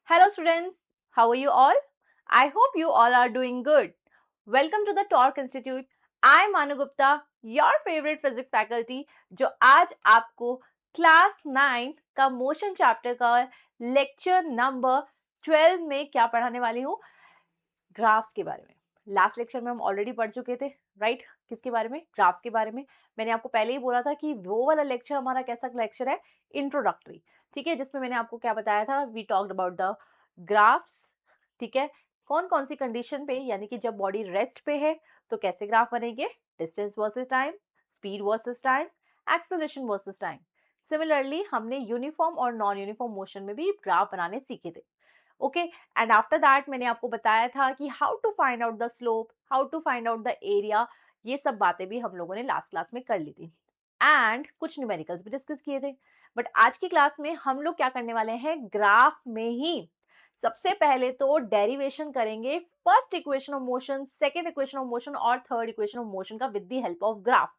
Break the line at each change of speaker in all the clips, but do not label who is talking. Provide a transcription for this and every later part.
Hello students, how are you all? I hope you all are doing good. Welcome to the Torque Institute. I am Manu Gupta, your favorite physics faculty जो आज आपको class 9 का motion chapter का lecture number 12 में क्या पढ़ाने वाली हूँ, ग्राफ्स के बारे में। लास्ट लेक्चर में हम ऑलरेडी पढ़ चुके थे, राइट? किसके बारे में? ग्राफ्स के बारे में। मैंने आपको पहले ही बोला था कि वो वाला लेक्चर हमारा कैसा लेक्चर है, इंट्रोडक्टरी, ठीक है, जिसमें मैंने आपको क्या बताया था, we talked about the graphs, ठीक है, कौन कौन सी कंडीशन पे, यानी कि जब बॉडी रेस्ट पे है तो कैसे ग्राफ बनेंगे, distance versus time, speed versus time, acceleration versus time. Similarly हमने यूनिफॉर्म और नॉन यूनिफॉर्म मोशन में भी ग्राफ बनाने सीखे थे। ओके, एंड आफ्टर दैट मैंने आपको बताया था कि how to find out the slope, how to find out the area, ये सब बातें भी हम लोगों ने लास्ट क्लास में कर ली थी एंड कुछ न्यूमेरिकल्स भी डिस्कस किए थे। बट आज की क्लास में हम लोग क्या करने वाले हैं, ग्राफ में ही सबसे पहले तो डेरिवेशन करेंगे, first equation of motion, second equation of motion और थर्ड इक्वेशन ऑफ मोशन का with the help of graph.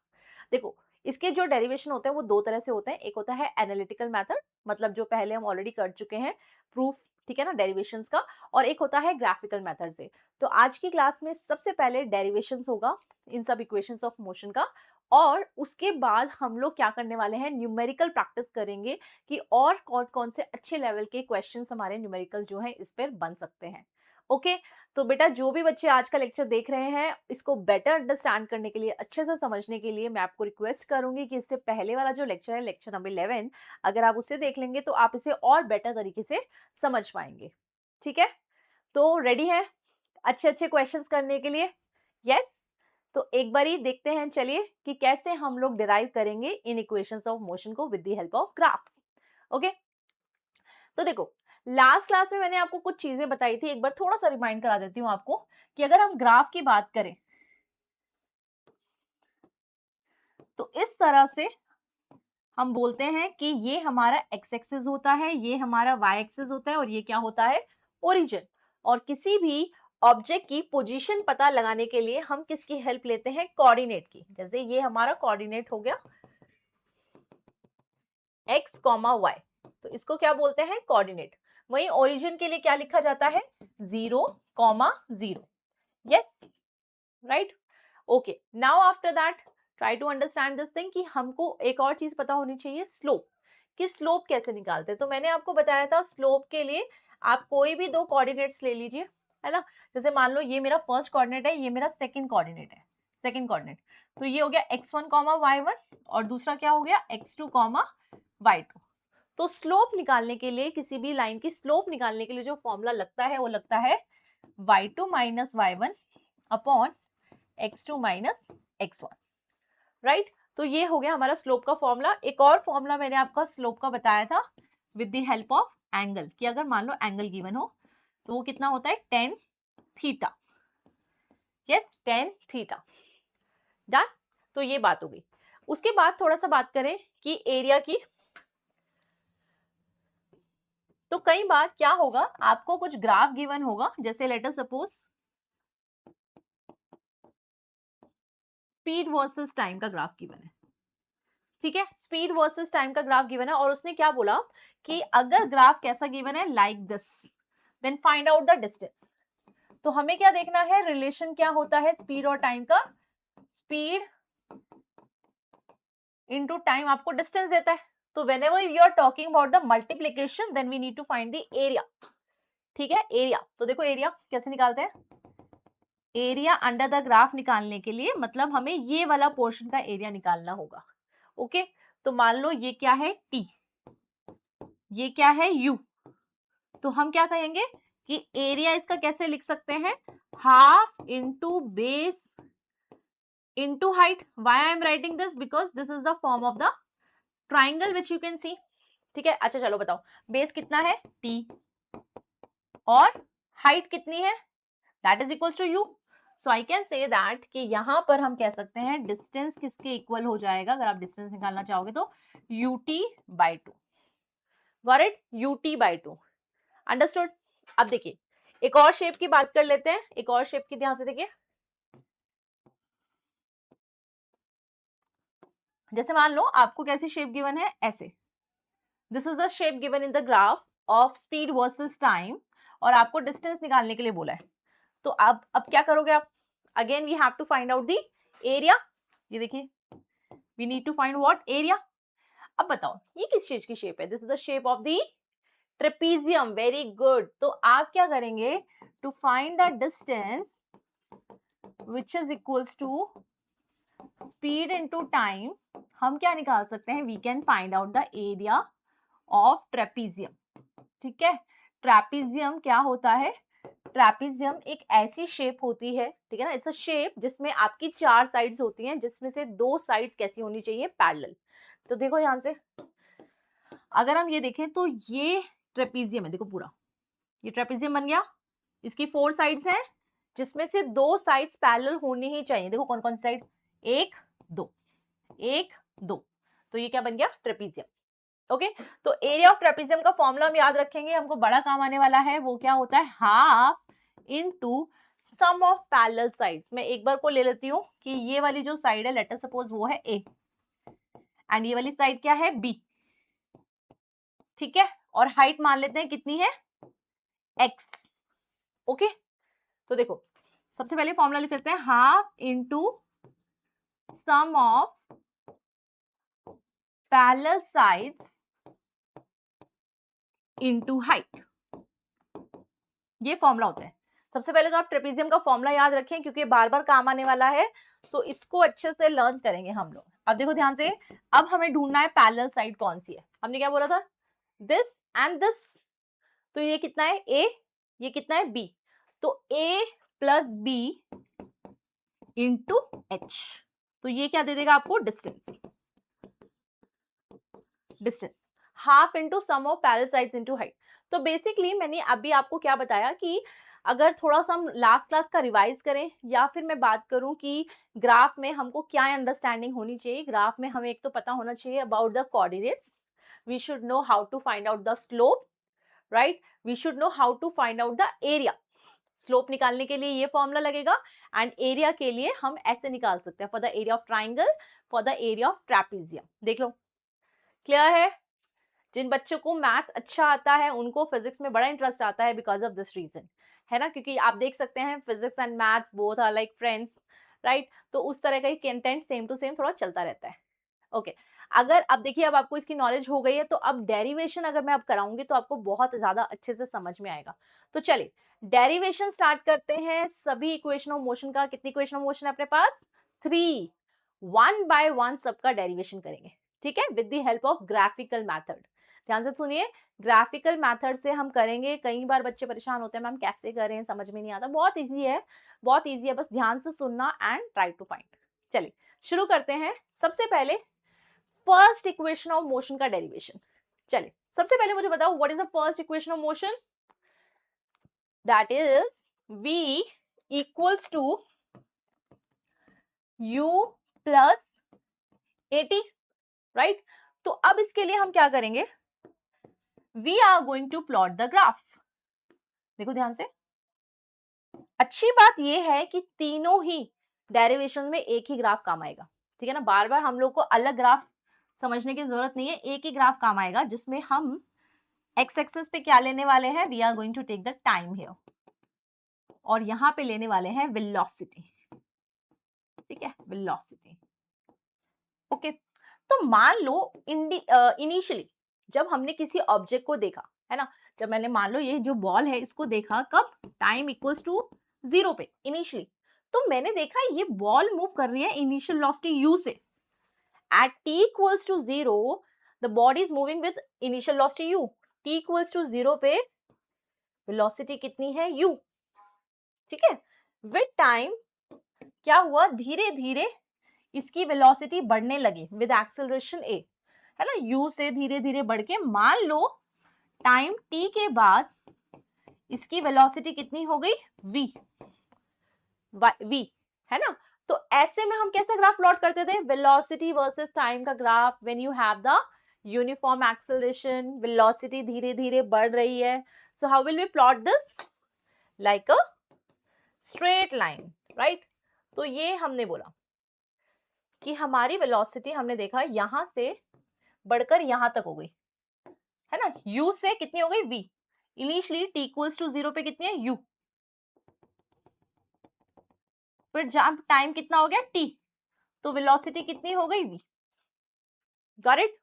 देखो, इसके जो डेरिवेशन होते हैं वो दो तरह से होते हैं। एक होता है एनालिटिकल मेथड, मतलब जो पहले हम ऑलरेडी कर चुके हैं प्रूफ, ठीक है ना, डेरिवेशंस का, और एक होता है ग्राफिकल मेथड से। तो आज की क्लास में सबसे पहले डेरिवेशंस होगा इन सब इक्वेशंस ऑफ मोशन का, और उसके बाद हम लोग क्या करने वाले हैं, न्यूमेरिकल प्रैक्टिस करेंगे कि और कौन कौन से अच्छे लेवल के क्वेश्चंस हमारे न्यूमेरिकल जो हैं इस पर बन सकते हैं। ओके, तो बेटा जो भी बच्चे आज का लेक्चर देख रहे हैं, इसको बेटर अंडरस्टैंड करने के लिए, अच्छे से समझने के लिए मैं आपको रिक्वेस्ट करूंगी कि इससे पहले वाला जो लेक्चर है, लेक्चर नंबर 11, अगर आप उसे देख लेंगे तो आप इसे और बेटर तरीके से समझ पाएंगे। ठीक है, तो रेडी है अच्छे अच्छे क्वेश्चंस करने के लिए? यस, तो एक बार ही देखते हैं, चलिए, कि कैसे हम लोग डिराइव करेंगे इन इक्वेशंस ऑफ मोशन को with the help of graph. Okay, तो देखो, लास्ट क्लास में मैंने आपको कुछ चीजें बताई थी, एक बार थोड़ा सा रिमाइंड करा देती हूँ आपको कि अगर हम ग्राफ की बात करें तो इस तरह से हम बोलते हैं कि ये हमारा एक्स एक्सिस होता है, ये हमारा वाई एक्सिस होता है, और ये क्या होता है, ओरिजिन। और किसी भी ऑब्जेक्ट की पोजीशन पता लगाने के लिए हम किसकी हेल्प लेते हैं, कोऑर्डिनेट की। जैसे ये हमारा कोऑर्डिनेट हो गया एक्स कॉमा वाई, तो इसको क्या बोलते हैं, कोऑर्डिनेट। वहीं ओरिजिन के लिए क्या लिखा जाता है, 0,0। Yes, right. Okay, now after that try to understand this thing कि हमको एक और चीज पता होनी चाहिए, स्लोप, कि स्लोप कैसे निकालते हैं। तो मैंने आपको बताया था स्लोप के लिए आप कोई भी दो कोऑर्डिनेट्स ले लीजिए, है ना। जैसे मान लो ये मेरा फर्स्ट कोऑर्डिनेट है, ये मेरा सेकंड कोऑर्डिनेट है, सेकंड कोऑर्डिनेट, तो ये हो गया x1 कॉमा y1, और दूसरा क्या हो गया x2 कॉमा y2। तो स्लोप निकालने के लिए, किसी भी लाइन की स्लोप निकालने के लिए जो फॉर्मूला लगता है वो लगता है y2 minus y1 upon x2 minus x1, right. तो ये हो गया हमारा स्लोप का फॉर्मूला। एक और फॉर्मूला मैंने आपका स्लोप का बताया था with the help of angle, कि अगर मान लो एंगल गिवन हो तो वो कितना होता है, tan theta. Yes, tan theta, done. तो ये बात हो गई। उसके बाद थोड़ा सा बात करें कि एरिया की, तो कई बार क्या होगा, आपको कुछ ग्राफ गिवन होगा, जैसे let us suppose speed versus time का ग्राफ गिवन है, ठीक है, स्पीड वर्सेस टाइम का ग्राफ गिवन है, और उसने क्या बोला कि अगर ग्राफ कैसा गिवन है, like this, then find out the distance. तो हमें क्या देखना है, रिलेशन क्या होता है स्पीड और टाइम का, स्पीड इनटू टाइम आपको डिस्टेंस देता है। तो whenever you are talking about the multiplication, then we need to find the area, ठीक है, एरिया। तो देखो एरिया कैसे निकालते हैं, एरिया अंडर द ग्राफ निकालने के लिए मतलब हमें ये वाला पोर्शन का एरिया निकालना होगा। ओके, तो मान लो ये क्या है, टी, ये क्या है, यू, तो हम क्या कहेंगे कि एरिया इसका कैसे लिख सकते हैं, half into base into height. Why I am writing this, because this is the form of the triangle which you can see, ठीक है। अच्छा चलो बताओ, बेस कितना है, टी, और हाइट कितनी है, that is equals to u. So I can say that कि यहां पर हम कह सकते हैं डिस्टेंस किसके इक्वल हो जाएगा, अगर आप डिस्टेंस निकालना चाहोगे तो ut by two, got it, ut by two, understood. अब देखिए एक और शेप की बात कर लेते हैं, एक और शेप की ध्यान से देखिए। जैसे मान लो आपको कैसी शेप गिवन है, ऐसे, this is the shape given in the graph, of speed versus time और आपको डिस्टेंस निकालने के लिए बोला है, तो अब क्या करोगे आप? Again we have to find out the area. ये देखिए, we need to find what? Area. अब बताओ ये किस चीज की शेप है? This is the shape of the trapezium. Very good. तो आप क्या करेंगे? To find the distance which is equals to speed into time, हम क्या निकाल सकते हैं? We can find out the area of trapezium. ठीक है, ट्रेपीजियम क्या होता है? ट्रेपीजियम एक ऐसी शेप होती है, ठीक है ना, इट्स अ शेप जिसमें आपकी 4 साइड्स होती हैं, जिसमें से 2 साइड्स कैसी होनी चाहिए? पैरेलल। तो देखो ध्यान से, अगर हम ये देखें तो ये ट्रेपीजियम है, देखो पूरा ये ट्रेपीजियम बन गया। इसकी 4 साइड्स हैं, जिसमें से 2 साइड्स पैरेलल होनी ही चाहिए। देखो कौन कौन सी साइड? 1 2 1 2। तो ये क्या बन गया? ट्रेपीजियम। ओके, तो एरिया ऑफ ट्रेपीजियम का फॉर्मूला हम याद रखेंगे, हमको बड़ा काम आने वाला है। वो क्या होता है? Half into sum of parallel sides. मैं एक बार को ले लेती हूँ कि ये वाली जो साइड है, लेट अस सपोज वो है ए, एंड ये वाली साइड क्या है? बी। ठीक है, और हाइट मान लेते हैं कितनी है? एक्स। ओके, तो देखो सबसे पहले फॉर्मूला ले चलते हैं, half into sum of parallel sides into height. ये फॉर्मूला होता है। सबसे पहले तो आप ट्रेपीजियम का फॉर्मूला याद रखें, क्योंकि बार बार काम आने वाला है, तो इसको अच्छे से लर्न करेंगे हम लोग। अब देखो ध्यान से, अब हमें ढूंढना है पैरेलल साइड कौन सी है। हमने क्या बोला था? This and this. तो ये कितना है? ए। ये कितना है? बी। तो a plus b into h. तो ये क्या दे देगा आपको? Distance. Distance half into sum of parallel sides into height. तो बेसिकली मैंने अभी आपको क्या बताया कि अगर थोड़ा सा हम लास्ट क्लास का रिवाइज करें, या फिर मैं बात करूं कि ग्राफ में हमको क्या अंडरस्टैंडिंग होनी चाहिए। ग्राफ में हमें एक तो पता होना चाहिए about the coordinates, we should know how to find out the slope, right, we should know how to find out the area. Slope निकालने के लिए ये फॉर्मूला लगेगा, एंड एरिया के लिए हम ऐसे निकाल सकते हैं, for the area of triangle, for the area of trapezium. देख लो, क्लियर है? जिन बच्चों को मैथ्स अच्छा आता है उनको फिजिक्स में बड़ा इंटरेस्ट आता है बिकॉज ऑफ दिस रीजन, है ना, क्योंकि आप देख सकते हैं physics and maths both are like friends, right. तो उस तरह का ही कंटेंट सेम टू सेम थोड़ा चलता रहता है। ओके, अगर अब देखिए, अब आपको इसकी नॉलेज हो गई है, तो अब डेरिवेशन अगर मैं अब कराऊंगी तो आपको बहुत ज्यादा अच्छे से समझ में आएगा। तो चलिए डेरिवेशन स्टार्ट करते हैं सभी इक्वेशन ऑफ मोशन का। कितनी इक्वेशन ऑफ मोशन है अपने पास? 3। वन बाय वन सबका डेरिवेशन करेंगे, ठीक है, with the help of graphical method. ध्यान से सुनिए, ग्राफिकल मेथड से हम करेंगे। कई बार बच्चे परेशान होते हैं, मैम कैसे करें, समझ में नहीं आता। बहुत इजी है, बहुत इजी है, बस ध्यान से सुनना एंड ट्राई टू फाइंड। चलिए शुरू करते हैं। सबसे पहले फर्स्ट इक्वेशन ऑफ मोशन का डेरिवेशन। चलिए सबसे पहले मुझे बताओ, what is the first equation of motion? That is v equals to u plus at, right. तो अब इसके लिए हम क्या करेंगे? We are going to plot the graph. देखो ध्यान से, अच्छी बात यह है कि तीनों ही डेरिवेशन में एक ही ग्राफ काम आएगा, ठीक है ना। बार बार हम लोग को अलग ग्राफ समझने की जरूरत नहीं है, एक ही ग्राफ काम आएगा, जिसमें हम एक्स एक्सिस पे क्या लेने वाले हैं? We are going to take the time here, और यहां पे लेने वाले हैं वेलोसिटी, ठीक है, वेलोसिटी। ओके, तो मान लो इनिशियली जब हमने किसी ऑब्जेक्ट को देखा, है ना, जब मैंने मान लो ये जो बॉल है इसको देखा, कब? टाइम इक्वल्स टू 0 पे, इनिशियली। तो मैंने देखा ये बॉल मूव कर रही है इनिशियल वेलोसिटी u से। At t equals to 0 the body is moving with initial velocity u। t equals to 0 पे वेलोसिटी कितनी है? u, ठीक है। विद टाइम क्या हुआ? धीरे धीरे इसकी वेलोसिटी बढ़ने लगी विद एक्सेलरेशन a, है ना, u से धीरे धीरे बढ़ के, मान लो टाइम t के बाद इसकी वेलोसिटी कितनी हो गई? v, v, है ना। तो ऐसे में हम कैसा ग्राफ प्लॉट करते थे? वेलोसिटी वर्सेस टाइम का graph. When you have the uniform acceleration, velocity धीरे धीरे बढ़ रही है, so how will we plot this? Like a straight line, right. तो ये हमने बोला कि हमारी वेलोसिटी हमने देखा यहां से बढ़कर यहां तक हो गई, है ना, u से कितनी हो गई v, initially t equals to 0 पे कितनी है u, फिर जब टाइम कितना हो गया t, तो वेलोसिटी कितनी हो गई v। Got it?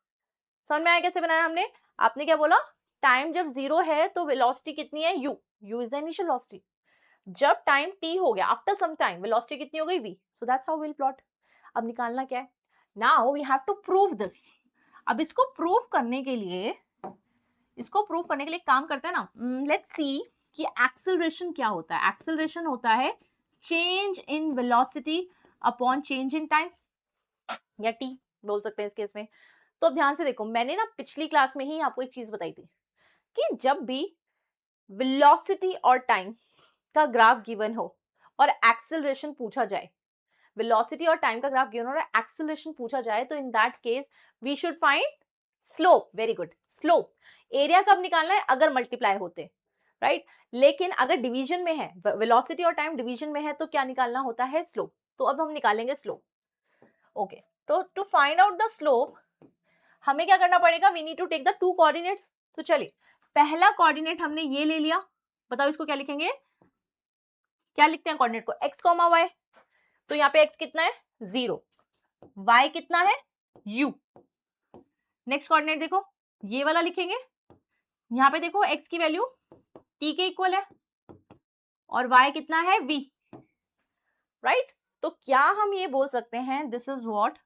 समझ में आया कैसे बनाया हमने? आपने क्या बोला, टाइम जब 0 है तो वेलोसिटी कितनी है u, u is the initial velocity. जब टाइम t हो गया, आफ्टर सम टाइम, वेलोसिटी कितनी हो गई v। So that's how will plot. अब निकालना क्या है, now we have to prove this. अब इसको प्रूव करने के लिए काम करते हैं ना, लेट्स सी कि एक्सेलरेशन क्या होता है। एक्सेलरेशन होता है change in velocity upon change in time, या t बोल सकते हैं इस केस में। तो अब ध्यान से देखो, मैंने ना पिछली क्लास में ही आपको एक चीज बताई थी कि जब भी वेलोसिटी और टाइम का ग्राफ गिवन हो और एक्सेलरेशन पूछा जाए, वेलोसिटी और टाइम का ग्राफ गिवन हो और एक्सेलरेशन पूछा जाए, तो in that case we should find slope. Very good, slope. Area कब निकालना है, अगर मल्टीप्लाई होते, राइट लेकिन अगर डिवीजन में है, वेलोसिटी और टाइम डिवीजन में है, तो क्या निकालना होता है, स्लोप। तो अब हम निकालेंगे स्लोप। ओके, तो to find out the slope हमें क्या करना पड़ेगा, we need to take the two coordinates. तो चलिए, पहला कोऑर्डिनेट हमने ये ले लिया, बताओ इसको क्या लिखेंगे, क्या लिखते हैं कोऑर्डिनेट को, x, y। तो यहाँ पे x कितना है 0, y कितना है u। नेक्स्ट कोऑर्डिनेट देखो, ये वाला लिखेंगे, यहाँ पे देखो x की वैल्यू t के इक्वल है और y कितना है v, राइट। तो क्या हम ये बोल सकते हैं, this is what,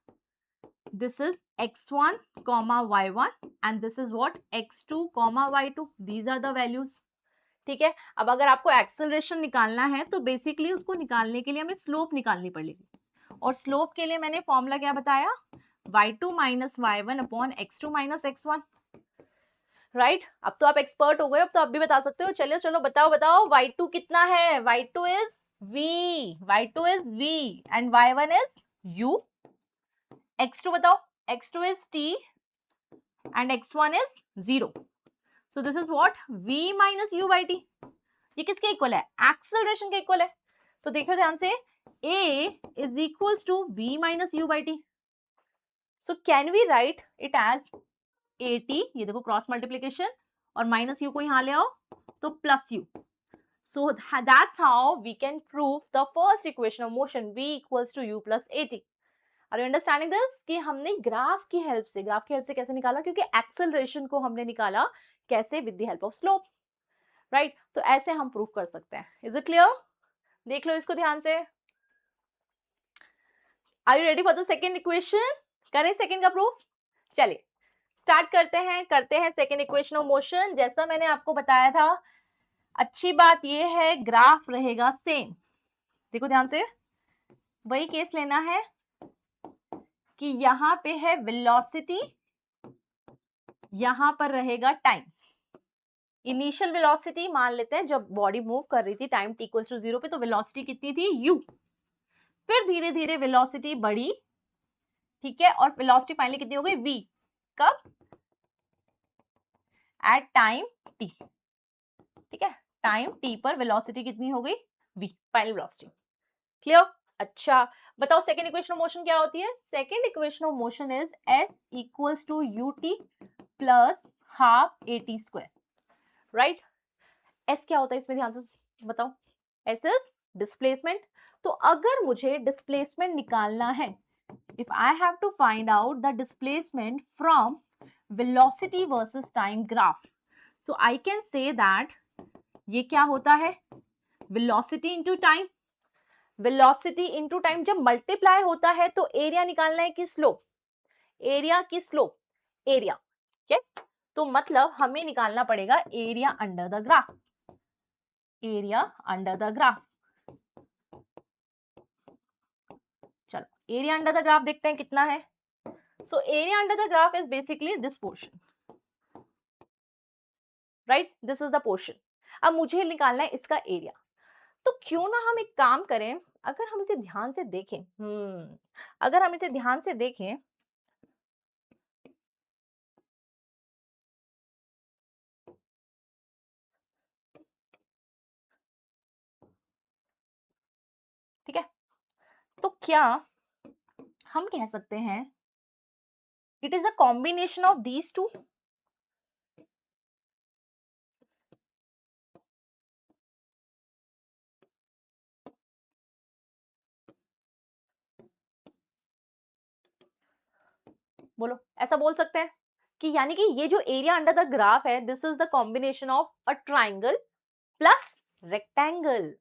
this is x1 comma y1 and this is what x2 comma y2, these are the values। ठीक है, अब अगर आपको एक्सेलरेशन निकालना है तो बेसिकली उसको निकालने के लिए हमें स्लोप निकालनी पड़ेगी, और स्लोप के लिए मैंने फॉर्मूला क्या बताया, y2 minus y1 upon x2 minus x1, right. अब तो आप एक्सपर्ट हो गए, अब तो आप भी बता सकते हो। चलो चलो बताओ बताओ, y2 कितना है, y2 is v, y2 is v and y1 is u। x2 बताओ, x2 is t and x1 is 0, so this is what v minus u by t। ये किसके इक्वल है, एक्सेलरेशन के इक्वल है। तो देखो ध्यान से, a is equals to v minus u by t, so can we write it as at, ये देखो क्रॉस मल्टीप्लीकेशन, और माइनस u को यहां ले आओ तो plus u। So that's how we can prove the first equation of motion, v equals to u plus at। Are you understanding this? कि हमने ग्राफ की हेल्प से कैसे निकाला, क्योंकि एक्सेलरेशन को हमने निकाला कैसे, with the help of slope, right. तो ऐसे हम प्रूफ कर सकते हैं। Is it clear? देख लो इसको ध्यान से। Are you ready for the second equation? करें सेकेंड का प्रूफ? चलिए स्टार्ट करते हैं सेकेंड इक्वेशन ऑफ मोशन। जैसा मैंने आपको बताया था, अच्छी बात यह है ग्राफ रहेगा सेम। देखो ध्यान से, वही केस लेना है कि यहां पे है वेलोसिटी, यहां पर रहेगा टाइम। इनिशियल वेलोसिटी मान लेते हैं, जब बॉडी मूव कर रही थी टाइम t इक्वल्स टू 0 पे, तो वेलोसिटी कितनी थी u। फिर धीरे धीरे वेलोसिटी बढ़ी, ठीक है, और वेलोसिटी फाइनली कितनी हो गई v। कब, एट टाइम t, ठीक है, टाइम t पर वेलोसिटी कितनी हो गई v, फाइनल वेलोसिटी। क्लियर? अच्छा बताओ सेकेंड इक्वेशन ऑफ मोशन क्या होती है। Second equation of motion is s equals to ut plus half at square, right. s क्या होता है इसमें, ध्यान से बताओ, s इज डिस्प्लेसमेंट। तो अगर मुझे डिस्प्लेसमेंट निकालना है, if I have to find out the displacement from velocity versus time graph, so I can say that ये क्या होता है, velocity into time. Velocity into time जब मल्टीप्लाई होता है तो एरिया निकालना है कि स्लोप, एरिया की स्लोप, एरिया, यस। तो मतलब हमें निकालना पड़ेगा area under the graph, area under the graph. चलो एरिया अंडर द ग्राफ देखते हैं कितना है। So area under the graph is basically this portion, right, this is the portion. अब मुझे निकालना है इसका एरिया। तो क्यों ना हम एक काम करें, अगर हम इसे ध्यान से देखें, अगर हम इसे ध्यान से देखें, ठीक है, तो क्या हम कह सकते हैं it is a combination of these two. बोलो, ऐसा बोल सकते हैं कि यानी कि ये जो एरिया अंडर द ग्राफ है, this is the combination of a triangle plus rectangle.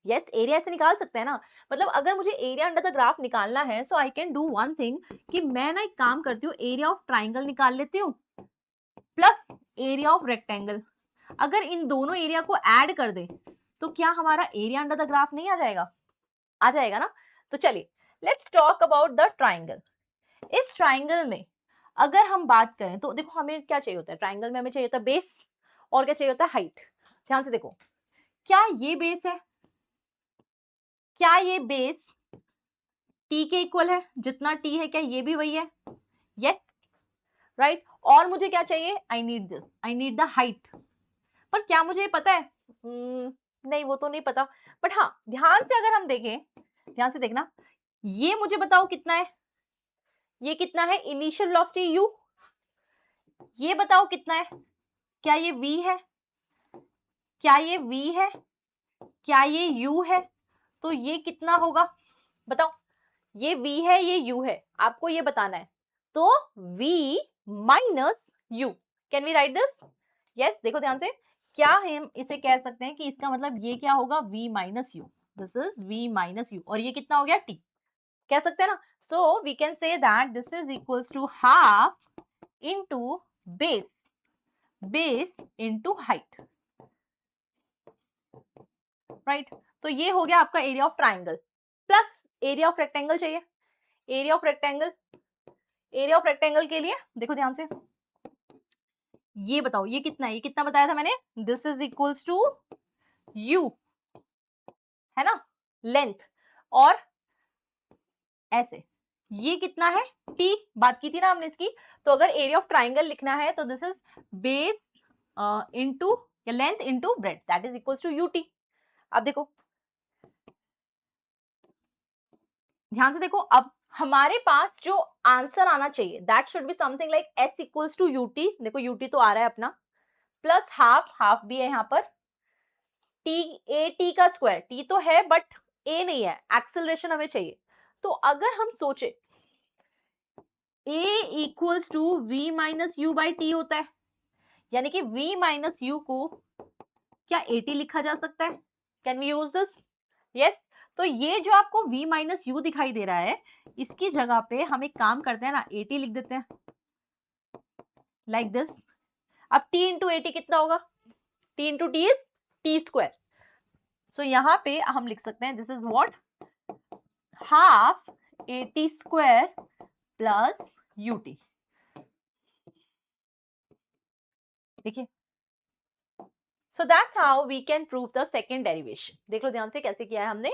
Yes, area ऐसे निकाल सकते हैं ना। मतलब अगर मुझे एरिया अंडर द ग्राफ निकालना है, so I can do one thing कि मैं ना एक काम करती हूँ, एरिया ऑफ ट्राइंगल निकाल लेती हूँ प्लस एरिया ऑफ रेक्टेंगल। अगर इन दोनों एरिया को ऐड कर दे तो क्या हमारा एरिया अंडर द ग्राफ नहीं आ जाएगा? आ जाएगा ना। तो चलिए, let's talk about the triangle. इस ट्राइंगल में अगर हम बात करें तो देखो, हमें क्या चाहिए होता है ट्राइंगल में? हमें चाहिए होता है बेस, और क्या चाहिए होता है? हाइट। ध्यान से देखो, क्या ये बेस है? क्या ये बेस टी के इक्वल है? जितना टी है क्या ये भी वही है? Yes, right. और मुझे क्या चाहिए? I need this, I need the height. पर क्या मुझे ये पता है? नहीं, वो तो नहीं पता। बट हाँ, ध्यान से अगर हम देखें, ध्यान से देखना, ये मुझे बताओ कितना है? ये कितना है? Initial velocity u। ये बताओ कितना है? क्या ये v है? क्या ये v है? क्या ये u है? तो ये कितना होगा बताओ? ये v है, ये u है, आपको ये बताना है। तो v minus u, can we write this? Yes, देखो ध्यान से, क्या हम इसे कह सकते हैं कि इसका मतलब ये क्या होगा? v minus u, this is v minus u, और ये कितना हो गया? t, कह सकते हैं ना। So we can say that this is equals to half into base, base into height, right. तो ये हो गया आपका area of triangle plus area of rectangle चाहिए। Area of rectangle, area of rectangle के लिए देखो ध्यान से, ये बताओ ये कितना है? ये कितना बताया था मैंने? This is equals to u, है ना, लेंथ। और ऐसे ये कितना है? टी, बात की थी ना हमने इसकी। तो अगर एरिया ऑफ ट्राइंगल लिखना है तो दिस इज बेस इनटू या length into breadth, that is equals to u t. अब देखो, ध्यान से देखो, अब हमारे पास जो आंसर आना चाहिए that should be something like s equals to u t. देखो यूटी तो आ रहा है अपना, प्लस हाफ, हाफ भी है यहाँ पर, टी, ए टी का स्क्वायर, टी तो है बट ए नहीं है, एक्सेलरेशन हमें चाहिए। तो अगर हम सोचे a equals to v minus u by t होता है, यानी कि v माइनस यू को क्या at लिखा जा सकता है? Can we use this? Yes. तो ये जो आपको v माइनस यू दिखाई दे रहा है, इसकी जगह पे हम एक काम करते हैं ना, at लिख देते हैं लाइक दिस। अब t इंटू एटी कितना होगा? t into T is T square. So यहां पे हम लिख सकते हैं this is what, half AT square plus UT. देखिए, so that's how we can prove the second derivation. देख लो ध्यान से कैसे किया है हमने।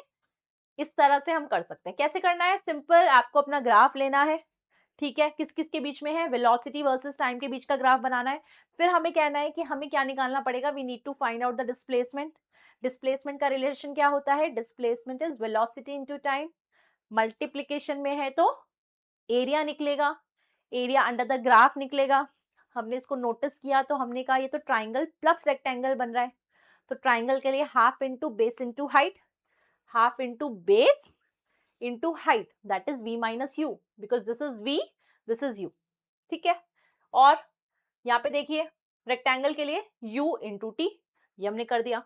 इस तरह से हम कर सकते हैं। कैसे करना है? सिंपल, आपको अपना ग्राफ लेना है, ठीक है, किस किस के बीच में है? वेलोसिटी वर्सेस टाइम के बीच का ग्राफ बनाना है। फिर हमें कहना है कि हमें क्या निकालना पड़ेगा? We need to find out the displacement. Displacement का रिलेशन क्या होता है? Displacement is velocity into time. Multiplication में है तो एरिया निकलेगा, एरिया अंडर द ग्राफ निकलेगा। हमने इसको नोटिस किया तो हमने कहा ये तो ट्राइंगल प्लस रेक्टेंगल बन रहा है। तो ट्राइंगल के लिए half into base into height, half into base into height, that is v minus you, because this is v, this is u, ठीक है। और यहाँ पे देखिए, रेक्टेंगल के लिए u इंटू टी, ये हमने कर दिया।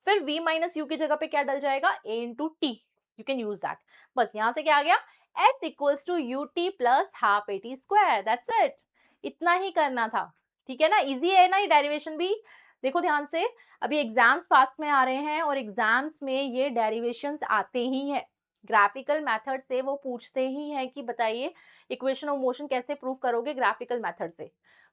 फिर v माइनस यू की जगह पे क्या डल जाएगा? a into t, you can use that. बस यहाँ से क्या आ गया? s equals to u t plus half a t square, that's it. इतना ही करना था, ठीक है ना। इजी है ना ये डेरिवेशन भी। देखो ध्यान से, अभी एग्जाम्स पास में आ रहे हैं और एग्जाम्स में ये डेरिवेशंस आते ही हैं। ग्राफिकल मेथड से वो पूछते ही हैं कि बताइए इक्वेशन ऑफ मोशन कैसे प्रूव करोगे ग्राफिकल मेथड से।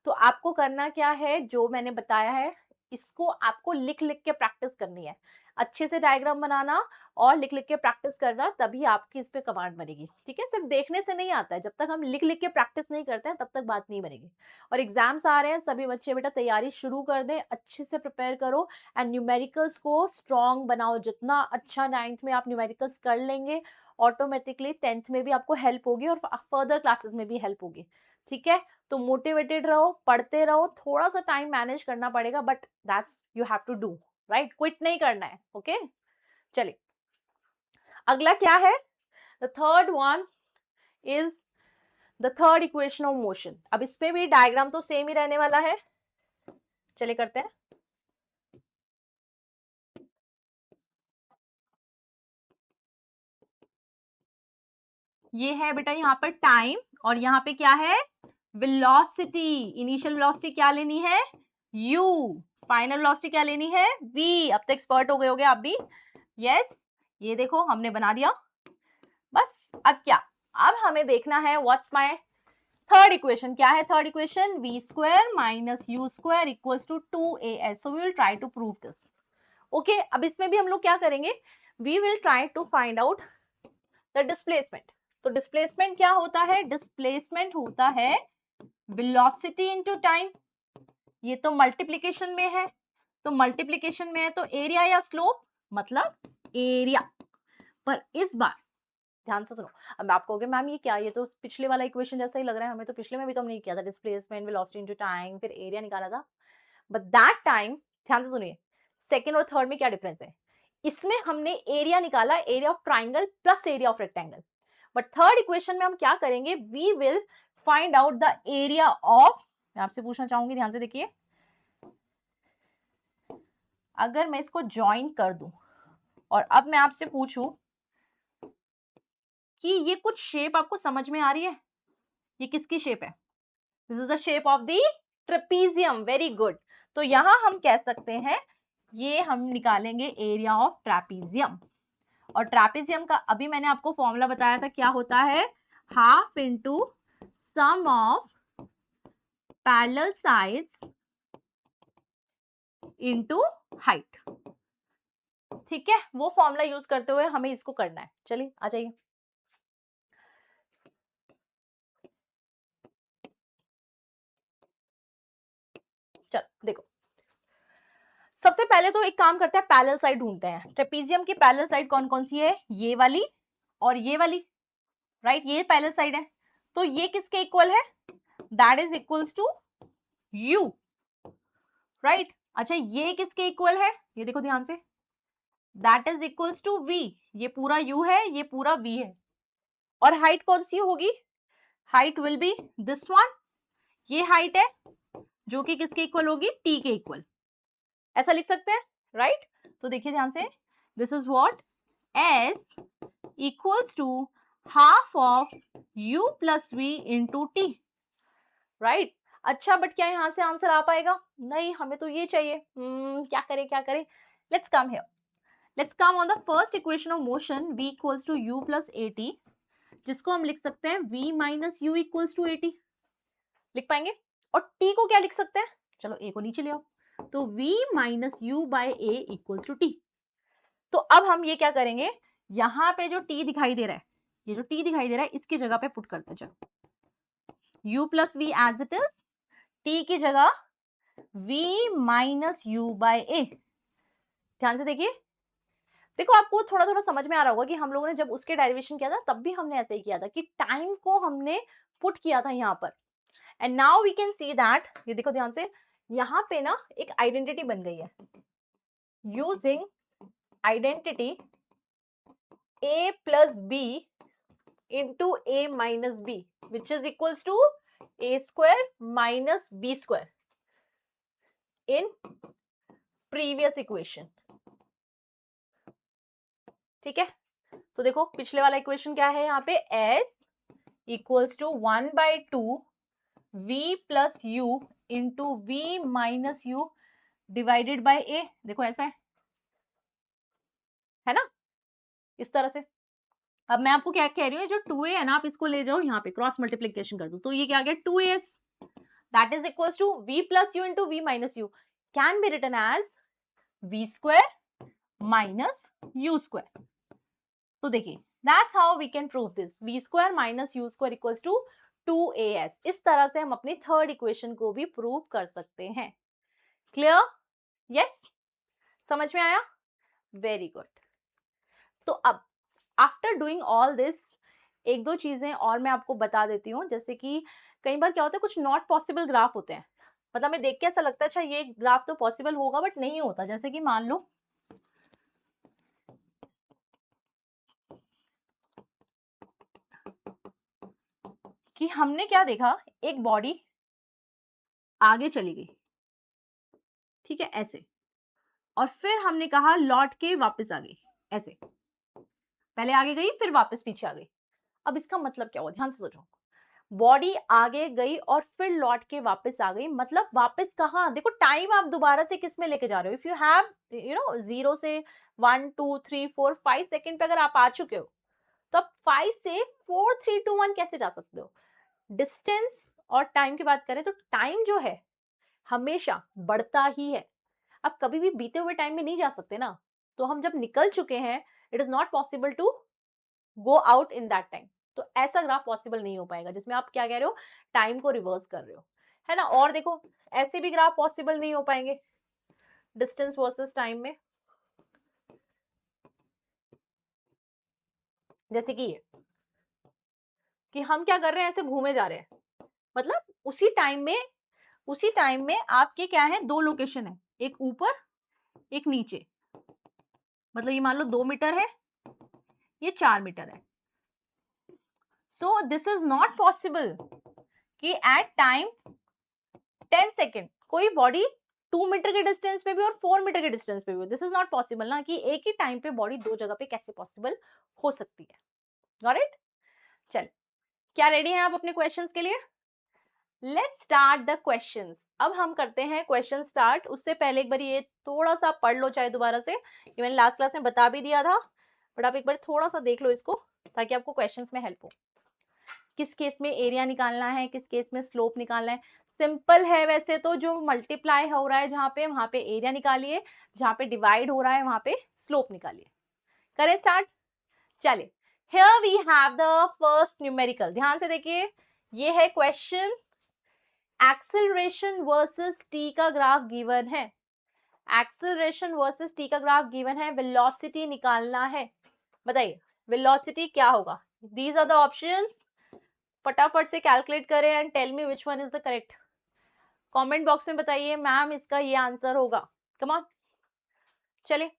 तो आपको करना क्या है, जो मैंने बताया है इसको आपको लिख लिख के प्रैक्टिस करनी है। अच्छे से डायग्राम बनाना और लिख लिख के प्रैक्टिस करना, तभी आपकी इस पे कमांड बनेगी, ठीक है। सिर्फ देखने से नहीं आता है, जब तक हम लिख लिख के प्रैक्टिस नहीं करते हैं तब तक बात नहीं बनेगी। और एग्जाम्स आ रहे हैं, सभी बच्चे बेटा तैयारी शुरू कर दें, अच्छे से प्रिपेयर करो एंड न्यूमेरिकल्स को स्ट्रॉन्ग बनाओ। जितना अच्छा 9th में आप न्यूमेरिकल्स कर लेंगे, ऑटोमेटिकली 10th में भी आपको हेल्प होगी और फर्दर क्लासेस में भी हेल्प होगी, ठीक है। तो मोटिवेटेड रहो, पढ़ते रहो, थोड़ा सा टाइम मैनेज करना पड़ेगा but that's you have to do, right. Quit नहीं करना है, ओके। चलिए, अगला क्या है? The third one is the third equation of motion. अब इस पे भी डायग्राम तो सेम ही रहने वाला है, चलिए करते हैं। ये है बेटा यहाँ पर टाइम, और यहाँ पे क्या है, वेलोसिटी। इनिशियल वेलोसिटी क्या लेनी है, u, फाइनल वेलोसिटी क्या लेनी है, v। अब तक एक्सपर्ट हो गए होगे आप भी, यस। ये देखो हमने बना दिया। बस अब क्या, अब हमें देखना है व्हाट्स माय थर्ड इक्वेशन। क्या है third equation, v square minus u square equals to 2as। So we will try to prove this. Okay, अब इसमें भी हम लोग क्या करेंगे, we will try to find out the displacement. तो डिस्प्लेसमेंट क्या होता है, डिस्प्लेसमेंट होता है वेलोसिटी इनटू टाइम। ये तो मल्टीप्लिकेशन में है, तो मल्टीप्लिकेशन में है तो एरिया या स्लोप, मतलब एरिया। पर इस बार ध्यान से सुनो। अब आप कहोगे मैम ये क्या, ये तो पिछले वाला इक्वेशन जैसा ही लग रहा है, हमें तो पिछले में भी तो हमने किया था, डिस्प्लेसमेंट वेलोसिटी इनटू टाइम फिर एरिया निकाला था। बट दैट टाइम, ध्यान से सुनिए, सेकंड और थर्ड में क्या डिफरेंस है। इसमें हमने एरिया निकाला, area of triangle plus area of rectangle. But third equation में हम क्या करेंगे, we will find out the area of, मैं आपसे पूछना चाहूंगी, ध्यान से देखिए, अगर मैं इसको ज्वाइन कर दूं और अब मैं आपसे पूछूं कि ये कुछ शेप आपको समझ में आ रही है, ये किसकी शेप है, this is the shape of the trapezium, very good. तो यहां हम कह सकते हैं, ये हम निकालेंगे एरिया ऑफ ट्रेपीजियम। और ट्रेपीजियम का अभी मैंने आपको फॉर्मूला बताया था, क्या होता है, half into sum of parallel sides into height. ठीक है, वो फॉर्मूला यूज करते हुए हमें इसको करना है। चलिए आ जाइए। चल देखो, सबसे पहले तो एक काम करते हैं, पैरेलल साइड ढूंढते हैं। ट्रेपीजियम की पैरेलल साइड कौन कौन सी है, ये वाली और ये वाली, राइट, ये पैरेलल साइड है। तो ये किसके इक्वल है, that is equals to u, right. अच्छा ये किसके इक्वल है, ये देखो ध्यान से, that is equals to v। ये पूरा u है, ये पूरा v है। और हाइट कौन सी होगी, height will be this one. ये हाइट है जो कि किसके इक्वल होगी, t के इक्वल, ऐसा लिख सकते हैं, राइट। तो देखिए ध्यान से, this is what, s equals to half of u plus v into t, right. अच्छा बट क्या यहां से आंसर आ पाएगा, नहीं, हमें तो ये चाहिए। क्या करें क्या करें, let's come here, let's come on the first equation of motion, v equals to u plus at, जिसको हम लिख सकते हैं v minus u equals to at, लिख पाएंगे। और t को क्या लिख सकते हैं, चलो a को नीचे ले आओ, तो v minus u by a equals to t। तो अब हम ये क्या करेंगे, यहां पे जो t दिखाई दे रहा है, ये जो t दिखाई दे रहा है इसकी जगह पे पुट करते हैं। चलो u plus v as it is, t की जगह v minus u by a। ध्यान से देखिए, देखो आपको थोड़ा थोड़ा समझ में आ रहा होगा कि हम लोगों ने जब उसके डेरिवेशन किया था तब भी हमने ऐसे ही किया था कि टाइम को हमने पुट किया था यहाँ पर। And now we can see that, ये देखो ध्यान से, यहाँ पे ना एक आइडेंटिटी बन गई है, using identity a plus b into a minus b, which is equals to a square minus b square in previous equation। ठीक है, तो देखो पिछले वाला इक्वेशन क्या है, यहाँ पे s equals to 1/2 v plus u into v minus u divided by a, देखो ऐसा है ना, इस तरह से। अब मैं आपको क्या कह रही हूँ, जो 2a है ना, आप इसको ले जाओ यहाँ पे क्रॉस मल्टीप्लीकेशन कर दो, तो ये क्या आ गया 2as, that is equals to v plus u into v minus u, can be written as v square minus u square. तो देखिए that's how we can prove this, v square minus u square equals to 2as। इस तरह से हम अपनी third equation को भी prove कर सकते हैं। क्लियर, यस, समझ में आया, वेरी गुड। तो अब आफ्टर डूइंग ऑल दिस, एक दो चीजें और मैं आपको बता देती हूँ, जैसे कि कई बार क्या होता है, कुछ नॉट पॉसिबल ग्राफ होते हैं, मतलब हमें देख के ऐसा लगता है अच्छा ये ग्राफ तो पॉसिबल होगा बट नहीं होता। जैसे कि मान लो कि हमने क्या देखा, एक बॉडी आगे चली गई, ठीक है, ऐसे, और फिर हमने कहा लौट के वापस आ गई, ऐसे, पहले आगे गई फिर वापस पीछे आ गई। अब इसका मतलब क्या हुआ, ध्यान से सोचो। बॉडी आगे गई और फिर लौट के वापस आ गई, मतलब वापस कहाँ, देखो टाइम आप दोबारा से किस में लेके जा रहे हो। इफ यू हैव जीरो से 1 2 3 4 5 सेकेंड पे अगर आप आ चुके हो, तो आप 5 से 4 3 2 1 कैसे जा सकते हो। डिस्टेंस और टाइम की बात करें तो टाइम जो है हमेशा बढ़ता ही है। अब कभी भी बीते हुए टाइम में नहीं जा सकते ना, तो हम जब निकल चुके हैं, it is not possible to go out in that time. तो ऐसा ग्राफ पॉसिबल नहीं हो पाएगा जिसमें आप क्या कह रहे हो, टाइम को रिवर्स कर रहे हो, है ना। और देखो ऐसे भी ग्राफ पॉसिबल नहीं हो पाएंगे डिस्टेंस वर्सेस टाइम में, जैसे कि ये, कि हम क्या कर रहे हैं, ऐसे घूमे जा रहे हैं, मतलब उसी टाइम में आपके क्या है, दो लोकेशन है, एक ऊपर एक नीचे, मतलब ये मान लो 2 मीटर है, ये 4 मीटर है। So this is not possible कि एट टाइम 10 सेकेंड कोई बॉडी 2 मीटर के डिस्टेंस पे भी और 4 मीटर के डिस्टेंस पे भी, दिस इज नॉट पॉसिबल ना, कि एक ही टाइम पे बॉडी दो जगह पे कैसे पॉसिबल हो सकती है। Got it. चल, क्या रेडी हैं आप अपने क्वेश्चंस के लिए? Let's start the questions. अब हम करते हैं क्वेश्चन स्टार्ट। उससे पहले एक बार ये थोड़ा सा पढ़ लो चाहे दोबारा से, ये मैंने लास्ट क्लास में बता भी दिया था, बट आप एक बार थोड़ा सा देख लो इसको, ताकि आपको क्वेश्चंस में हेल्प हो। किस केस में एरिया निकालना है, किस केस में स्लोप निकालना है। सिंपल है वैसे तो, जो मल्टीप्लाई हो रहा है जहां पे, वहां पे एरिया निकालिए, जहां पे डिवाइड हो रहा है वहां पे स्लोप निकालिए। करें स्टार्ट। चलिए, here we have the first numerical, ध्यान से देखिए, ये है क्वेश्चन। एक्सेलरेशन वर्सेस टी का ग्राफ गिवन है, एक्सेलरेशन वर्सेस टी का ग्राफ गिवन है, वेलोसिटी निकालना है। बताइए वेलोसिटी क्या होगा। दीज आर द ऑप्शंस, फटाफट से कैलकुलेट करें and tell me which one is the correct. Comment box में बताइए मैम इसका ये आंसर होगा। कम ऑन, चलिए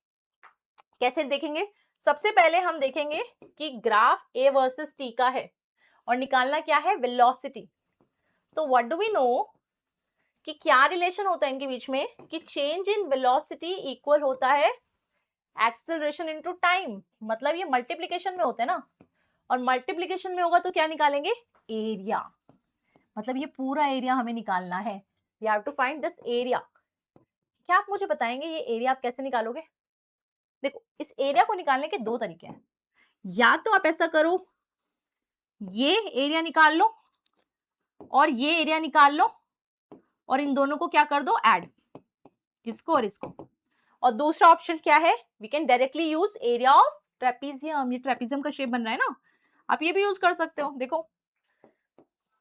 कैसे देखेंगे। सबसे पहले हम देखेंगे कि ग्राफ ए वर्सेस टी का है और निकालना क्या है, वेलोसिटी। तो व्हाट डू वी नो, कि क्या रिलेशन होता है इनके बीच में, कि चेंज इन वेलोसिटी इक्वल होता है एक्सेलरेशन इनटू टाइम। मतलब ये मल्टीप्लिकेशन में होते हैं ना, और मल्टीप्लिकेशन में होगा तो क्या निकालेंगे, एरिया। मतलब ये पूरा एरिया हमें निकालना है, we have to find this area. क्या आप मुझे बताएंगे ये एरिया आप कैसे निकालोगे? देखो इस एरिया को निकालने के दो तरीके हैं, या तो आप ऐसा करो, ये एरिया निकाल लो और ये एरिया निकाल लो, और इन दोनों को क्या कर दो, ऐड, इसको और इसको। और दूसरा ऑप्शन क्या है, we can directly use area of trapezium, ये ट्रेपीजियम का शेप बन रहा है ना, आप ये भी यूज कर सकते हो। देखो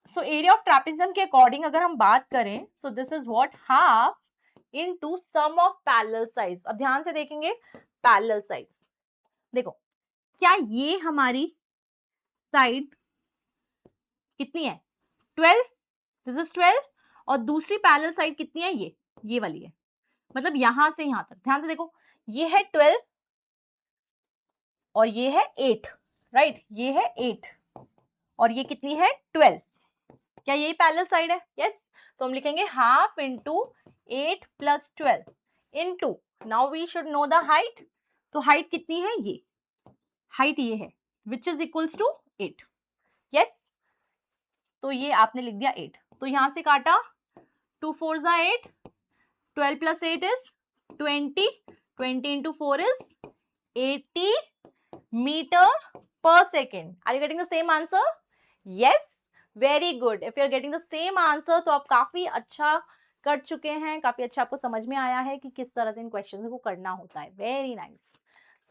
सो एरिया ऑफ ट्रेपीजियम के अकॉर्डिंग अगर हम बात करें, so this is what, half into sum of parallel sides. अब ध्यान से देखेंगे पैरेलल साइड्स, देखो क्या ये हमारी साइड कितनी है, 12, दिस इज 12, और दूसरी पैरेलल साइड कितनी है, ये वाली है, मतलब यहां से यहां तक। ध्यान से देखो, ये है 12 और ये है 8, राइट, ये है 8 और ये कितनी है, 12। क्या यही पैरेलल साइड है? यस। तो हम लिखेंगे half into 8 plus 12 into, now we should know the height. तो हाइट कितनी है, ये हाइट ये है, which is equals to 8। Yes, तो ये आपने लिख दिया 8, तो यहां से काटा, 2 4 जा 8, 12 plus 8 is 20, 20 into 4 is 80 meter per second. Are you getting the same answer? Yes, very good. If you are getting the same answer, तो आप काफी अच्छा कर चुके हैं, काफी अच्छा आपको समझ में आया है कि किस तरह से इन क्वेश्चन को करना होता है। वेरी नाइस,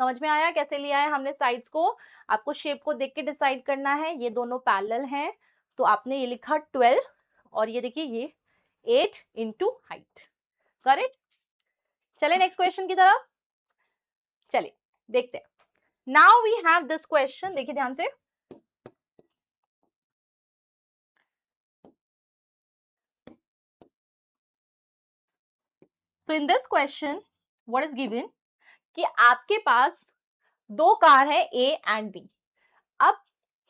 समझ में आया कैसे लिया है हमने साइड्स को। आपको शेप को देख के डिसाइड करना है, ये दोनों पैरेलल हैं, तो आपने ये लिखा 12 और ये देखिए ये 8 इंटू हाइट। करेक्ट। चले नेक्स्ट क्वेश्चन की तरफ, चलिए देखते हैं। Now we have this question, देखिए ध्यान से। So in this question, what is given, कि आपके पास दो कार है A एंड B। अब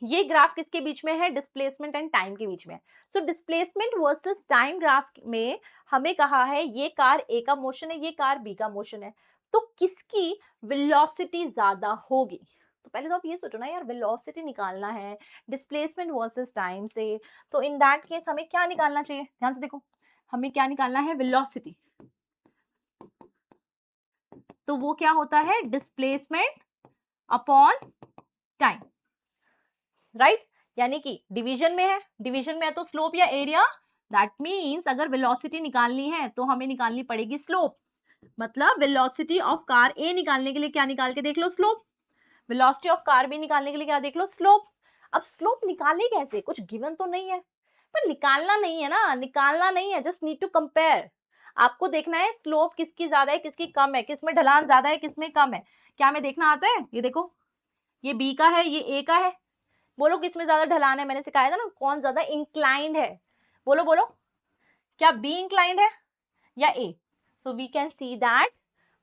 ये ग्राफ किसके बीच में है? डिस्प्लेसमेंट एंड टाइम के बीच में है। So displacement versus time graph में हमें कहा है ये कार ए का मोशन है, ये कार बी का मोशन है, तो किसकी वेलोसिटी ज्यादा होगी? तो पहले तो आप ये सोचो ना यार, वेलोसिटी निकालना है डिस्प्लेसमेंट वर्सेस टाइम से, तो इन दैट केस हमें क्या निकालना चाहिए? ध्यान से देखो, हमें क्या निकालना है? वेलोसिटी। तो वो क्या होता है? Displacement upon time, right? यानी कि डिवीजन में है, डिवीजन में है तो स्लोप या एरिया, दैट मीन्स अगर वेलोसिटी निकालनी है तो हमें निकालनी पड़ेगी स्लोप। मतलब वेलोसिटी ऑफ कार ए निकालने के लिए क्या निकाल के देख लो? Slope. Velocity of car B निकालने के लिए क्या देख लो? स्लोप। अब स्लोप निकाले कैसे? कुछ गिवन तो नहीं है, पर निकालना नहीं है ना, निकालना नहीं है, जस्ट नीड टू कंपेयर। आपको देखना है स्लोप किसकी ज्यादा है, किसकी कम है, किसमें ढलान ज्यादा है, किसमें कम है। क्या हमें देखना आता है? ये देखो, ये बी का है, ये ए का है, बोलो किसमें ज्यादा ढलान है? मैंने सिखाया था ना कौन ज्यादा इंक्लाइंड है। बोलो बोलो, क्या बी इंक्लाइंड है या A? So we can see that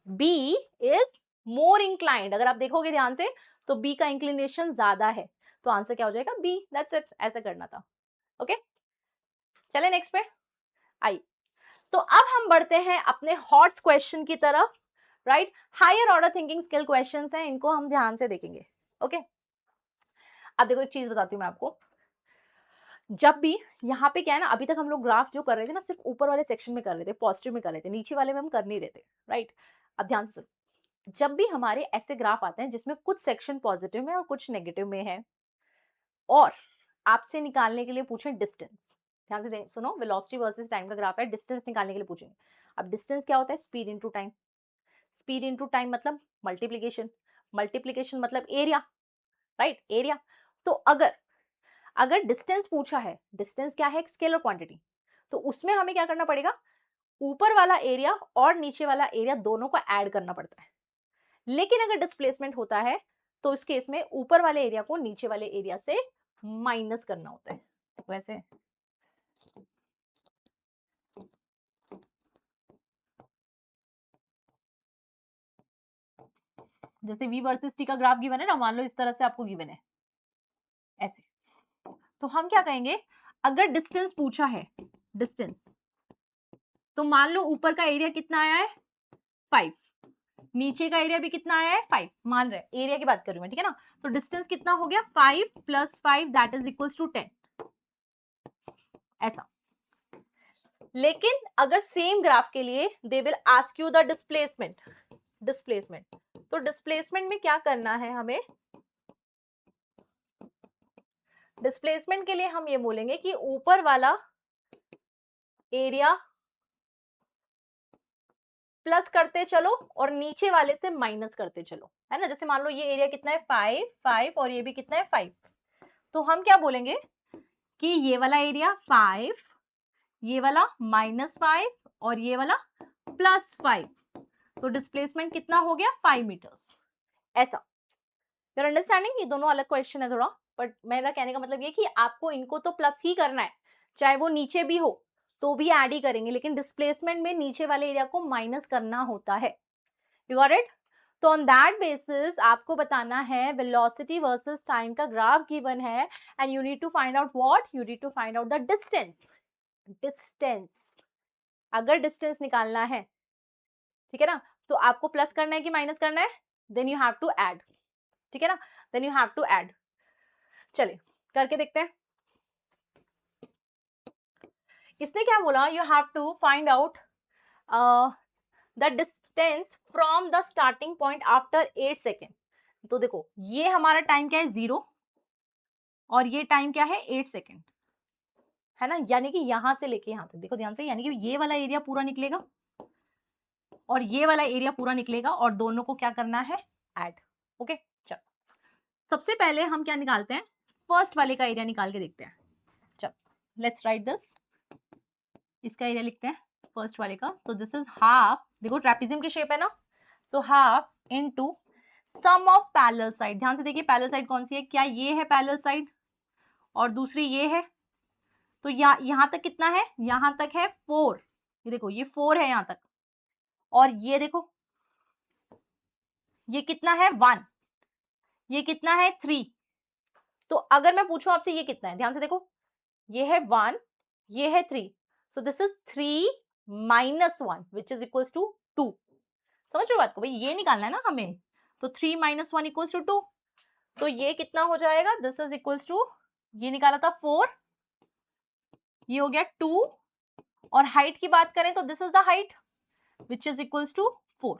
B is more inclined. अगर आप देखोगे ध्यान से तो बी का इंक्लिनेशन ज्यादा है, तो आंसर क्या हो जाएगा? बी। दैट्स इट, ऐसा करना था। ओके, चले नेक्स्ट पे। आई, तो अब हम बढ़ते हैं अपने हॉट्स क्वेश्चन की तरफ, right? Higher order thinking skill questions हैं, इनको हम ध्यान से देखेंगे। ओके, अब देखो एक चीज बताती हूँ मैं आपको। जब भी यहाँ पे क्या है ना, अभी तक हम लोग ग्राफ जो कर रहे थे ना सिर्फ ऊपर वाले सेक्शन में कर रहे थे, पॉजिटिव में कर रहे थे, नीचे वाले में हम कर नहीं रहे थे, राइट? अब ध्यान से सुनो, जब भी हमारे ऐसे ग्राफ आते हैं जिसमें कुछ सेक्शन पॉजिटिव में और कुछ नेगेटिव में है, और आपसे निकालने के लिए पूछे डिस्टेंस, ध्यान से सुनो, वेलोसिटी वर्सेस टाइम का ग्राफ है, डिस्टेंस निकालने के लिए पूछेंगे। अब डिस्टेंस क्या होता है? Speed into time. Speed into time मतलब मल्टीप्लीकेशन, मल्टीप्लीकेशन मतलब एरिया, राइट? एरिया। तो अगर अगर डिस्टेंस पूछा है, डिस्टेंस क्या है? एक स्केलर क्वांटिटी, तो उसमें हमें क्या करना पड़ेगा? ऊपर वाला एरिया और नीचे वाला एरिया दोनों को ऐड करना पड़ता है। लेकिन अगर डिस्प्लेसमेंट होता है तो इस केस में ऊपर वाले एरिया को नीचे वाले एरिया से माइनस करना होता है। वैसे जैसे v वर्सेस t का ग्राफ गिवन है ना, मान लो इस तरह से आपको गिवन है ऐसे, तो हम क्या कहेंगे? अगर डिस्टेंस पूछा है, डिस्टेंस, तो मान लो ऊपर का एरिया कितना आया है? 5, नीचे का एरिया भी कितना आया है? 5, मान रहे एरिया की बात कर रही हूं मैं, ठीक है ना? तो डिस्टेंस कितना हो गया? 5 + 5 दैट इज इक्वल्स टू 10, ऐसा। लेकिन अगर सेम ग्राफ के लिए they will ask you the displacement, displacement, तो डिस्प्लेसमेंट में क्या करना है हमें? डिस्प्लेसमेंट के लिए हम ये बोलेंगे कि ऊपर वाला एरिया प्लस करते चलो और नीचे वाले से माइनस करते चलो, है ना? जैसे मान लो ये एरिया कितना है? 5, 5 और ये भी कितना है? 5। तो हम क्या बोलेंगे कि ये वाला एरिया 5, ये वाला -5 और ये वाला +5, तो डिस्प्लेसमेंट कितना हो गया? 5 मीटर्स, ऐसा। You are understanding? ये दोनों अलग क्वेश्चन है थोड़ा, बट मेरा कहने का मतलब ये कि आपको इनको तो प्लस ही करना है, चाहे वो नीचे भी हो तो भी ऐड ही करेंगे, लेकिन डिस्प्लेसमेंट में नीचे वाले एरिया को माइनस करना होता है। You got it? तो ऑन दैट बेसिस आपको बताना है वेलोसिटी वर्सेस टाइम का ग्राफ गिवन है, and you need to find out what? You need to find out the distance. Distance, अगर डिस्टेंस निकालना है, ठीक है ना, तो आपको प्लस करना है कि माइनस करना है? Then you have to add, ठीक है ना? Then you have to add. चलिए करके देखते हैं। इसने क्या बोला? You have to find out the distance from the starting point after 8 second. तो देखो ये हमारा टाइम क्या है? 0, और ये टाइम क्या है? 8 सेकेंड, है ना? यानी कि यहां से लेके यहां तक देखो ध्यान से, यानी कि ये वाला एरिया पूरा निकलेगा और ये वाला एरिया पूरा निकलेगा, और दोनों को क्या करना है? ऐड। ओके, चलो सबसे पहले हम क्या निकालते हैं? फर्स्ट वाले का एरिया निकाल के देखते हैं। चलो लेट्स राइट दिस, इसका एरिया लिखते हैं फर्स्ट वाले का। तो दिस इज हाफ, देखो ट्रेपेजियम की शेप है ना, so half into sum of parallel side. ध्यान से देखिए पैरेलल साइड कौन सी है? क्या ये है पैरेलल साइड और दूसरी ये है? तो यहां तक कितना है? यहां तक है 4, ये देखो ये 4 है यहां तक, और ये देखो ये कितना है? 1, ये कितना है? 3, तो अगर मैं पूछूं आपसे ये कितना है, ध्यान से देखो, ये है 1, ये है 3, so this is 3 minus 1 which is equals to 2। समझ रहे हो बात को, भाई ये निकालना है ना हमें, तो 3 माइनस 1 इक्वल्स टू 2, तो ये कितना हो जाएगा, दिस इज इक्वल्स टू, ये निकाला था 4, ये हो गया 2, और हाइट की बात करें तो this is the height which is equals to 4,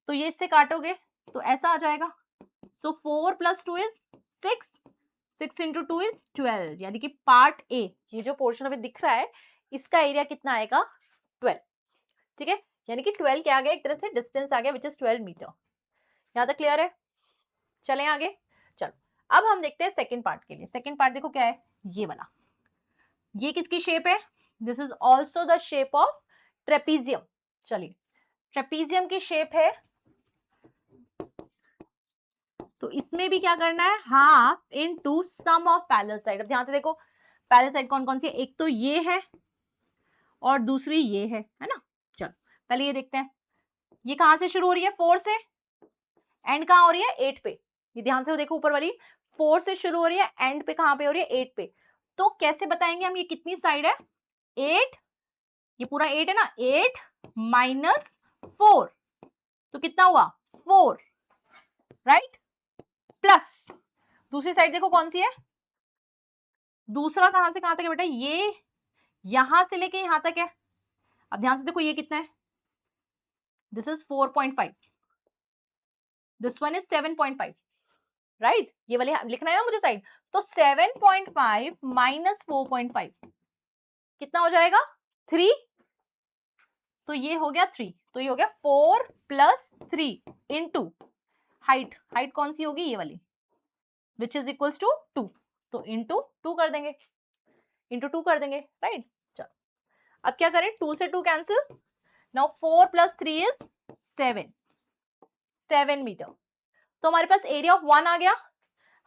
तो ये इससे काटोगे तो ऐसा आ जाएगा, so 4 plus 2 is 6, 6 into 2 is 12, यानी कि पार्ट ए, ये जो पोर्शन अभी दिख रहा है इसका एरिया कितना आएगा, 12। ठीक है, यानी कि 12 क्या आ गया, एक तरह से डिस्टेंस आ गया विच इज 12 मीटर। यहां तक क्लियर है? चलें आगे। चलो अब हम देखते हैं सेकंड पार्ट के लिए। सेकंड पार्ट देखो क्या है, ये वाला, ये किसकी शेप है, this is also the shape of trapezium. चलिए, ट्रेपीजियम की शेप है, तो इसमें भी क्या करना है, half into sum of parallel side. अब ध्यान से देखो, पैरेलल साइड कौन कौन सी है, एक तो ये है और दूसरी ये है ना। चलो पहले ये देखते हैं, ये कहां से शुरू हो रही है, 4 से, एंड कहां हो रही है, 8 पे। ये ध्यान से देखो, ऊपर वाली 4 से शुरू हो रही है, एंड पे कहां पे हो रही है, 8 पे। तो कैसे बताएंगे हम ये कितनी साइड है, 8, ये पूरा 8 है ना, 8 माइनस 4, तो कितना हुआ, 4, राइट, प्लस दूसरी साइड देखो कौन सी है, दूसरा कहां से कहां तक है बेटा, ये यहां से लेके यहां तक है। अब ध्यान से देखो ये कितना है, this is 4.5, this one is 7.5, right, ये वाले लिखना है ना मुझे साइड, तो 7.5 माइनस 4.5 कितना हो जाएगा, 3, तो ये हो गया 3, तो ये हो गया 4 प्लस 3 इंटू हाइट, हाइट कौन सी होगी, ये वाली, विच इज इक्वल्स टू 2, तो इंटू 2 कर देंगे, इंटू 2 कर देंगे, राइट। चलो अब क्या करें, 2 से 2 cancel, now 4 plus 3 is 7 metre. तो हमारे पास एरिया ऑफ 1 आ गया,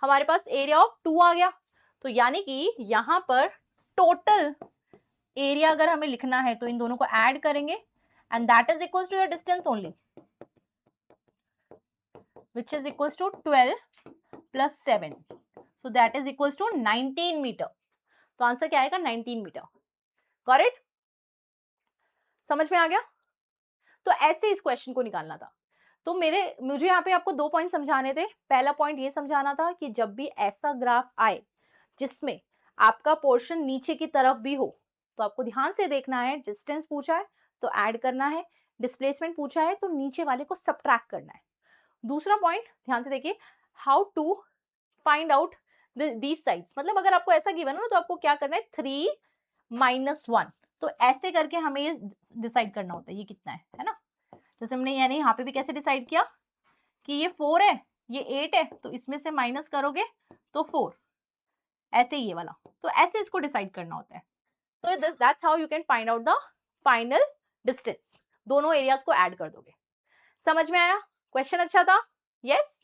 हमारे पास एरिया ऑफ 2 आ गया, तो यानी कि यहां पर टोटल एरिया अगर हमें लिखना है तो इन दोनों को ऐड करेंगे, and that is equals to your distance only, which is equals to 12 plus 7, so that is equals to 19 metre. तो आंसर क्या आएगा, 19 मीटर। Got it? समझ में आ गया? तो ऐसे इस क्वेश्चन को निकालना था। तो मुझे यहाँ पे आपको 2 पॉइंट समझाने थे। पहला पॉइंट ये समझाना था कि जब भी ऐसा ग्राफ आए जिसमें आपका पोर्शन नीचे की तरफ भी हो, तो आपको ध्यान से देखना है, डिस्टेंस पूछा है तो ऐड करना है, डिस्प्लेसमेंट पूछा है तो नीचे वाले को सब्ट्रैक्ट करना है। दूसरा पॉइंट ध्यान से देखिए, how to find out these sides, मतलब अगर आपको ऐसा गिवन हो तो आपको क्या करना है, 3 माइनस 1, तो ऐसे करके हमें ये डिसाइड करना होता है ये कितना है ना। जैसे हमने यानी यहाँ पे भी कैसे डिसाइड किया कि ये 4 है, ये 8 है, तो इसमें से माइनस करोगे तो 4, ऐसे ही ये वाला, तो ऐसे इसको डिसाइड करना होता है। So that's how you can find out the final distance, दोनों एरियाज को ऐड कर दोगे। समझ में आया? क्वेश्चन अच्छा था? यस?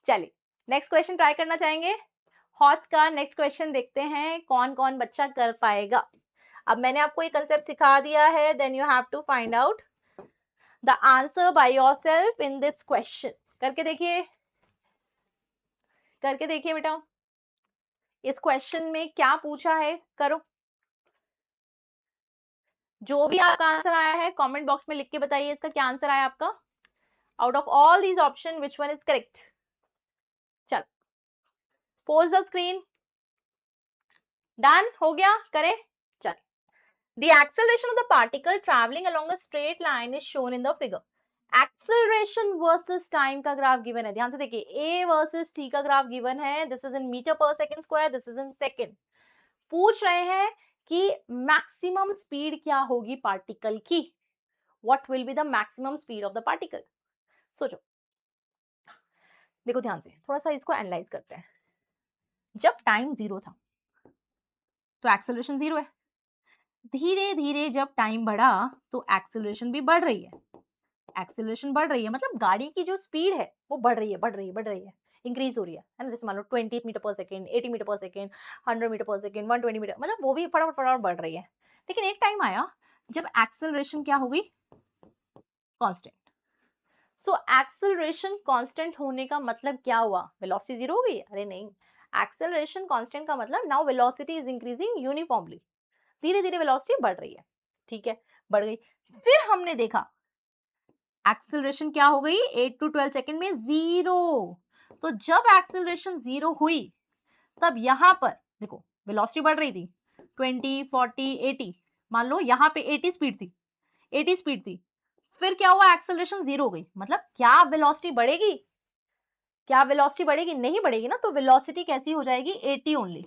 चलिए नेक्स्ट क्वेश्चन ट्राई करना चाहेंगे। हॉट्स का नेक्स्ट क्वेश्चन देखते हैं कौन कौन बच्चा कर पाएगा। अब मैंने आपको ये कंसेप्ट सिखा दिया है, then you have to find out the answer by yourself in this question. करके देखिए, करके देखिए बेटा, इस क्वेश्चन में क्या पूछा है, करो। जो भी आपका आंसर आया है कमेंट बॉक्स में लिख के बताइए इसका क्या आंसर आया आपका। Out of all these option which one is correct. चल पोज द स्क्रीन। डन हो गया, करें। चल, the acceleration of the particle traveling along a straight line is shown in the figure. Acceleration versus time का graph given है, ध्यान से देखिए, a versus t का ग्राफ गिवन है, this is in meter per second square, this is in second। पूछ रहे हैं कि मैक्सिमम स्पीड क्या होगी पार्टिकल की, what will be the maximum speed of the particle। सोचो, देखो ध्यान से, थोड़ा सा इसको एनालाइज करते हैं। जब टाइम 0 था तो एक्सेलरेशन 0 है, धीरे धीरे जब टाइम बढ़ा तो एक्सेलरेशन भी बढ़ रही है, एक्सेलरेशन बढ़ रही है मतलब गाड़ी की जो स्पीड है वो बढ़ रही है, बढ़ रही है, बढ़ रही है, इंक्रीज हो रही है ना। जैसे मान लो 20 मीटर पर सेकेंड, 80 मीटर पर सेकेंड, 100 मीटर पर सेकेंड, 120 मीटर, मतलब वो भी फटाफट फटाफट बढ़ रही है। लेकिन एक टाइम आया जब एक्सेलरेशन क्या हो गई, कांस्टेंट। सो एक्सेलरेशन कांस्टेंट होने का मतलब क्या हुआ? वेलोसिटी जीरो हो गई? अरे नहीं, एक्सेलरेशन कांस्टेंट का मतलब now velocity is increasing uniformly, धीरे धीरे वेलोसिटी बढ़ रही है, ठीक है, बढ़ गई। फिर हमने देखा एक्सेलरेशन क्या हो गई 8 टू 12 सेकंड में जीरो। तो जब एक्सेलरेशन जीरो हुई तब यहां पर देखो वेलोसिटी बढ़ रही थी 20 40 80, मान लो यहाँ पे 80 स्पीड थी, 80 स्पीड थी, फिर क्या हुआ एक्सेलरेशन जीरो हो गई, मतलब क्या वेलोसिटी बढ़ेगी? क्या वेलोसिटी बढ़ेगी? नहीं बढ़ेगी ना, तो वेलोसिटी कैसी हो जाएगी 80 ओनली।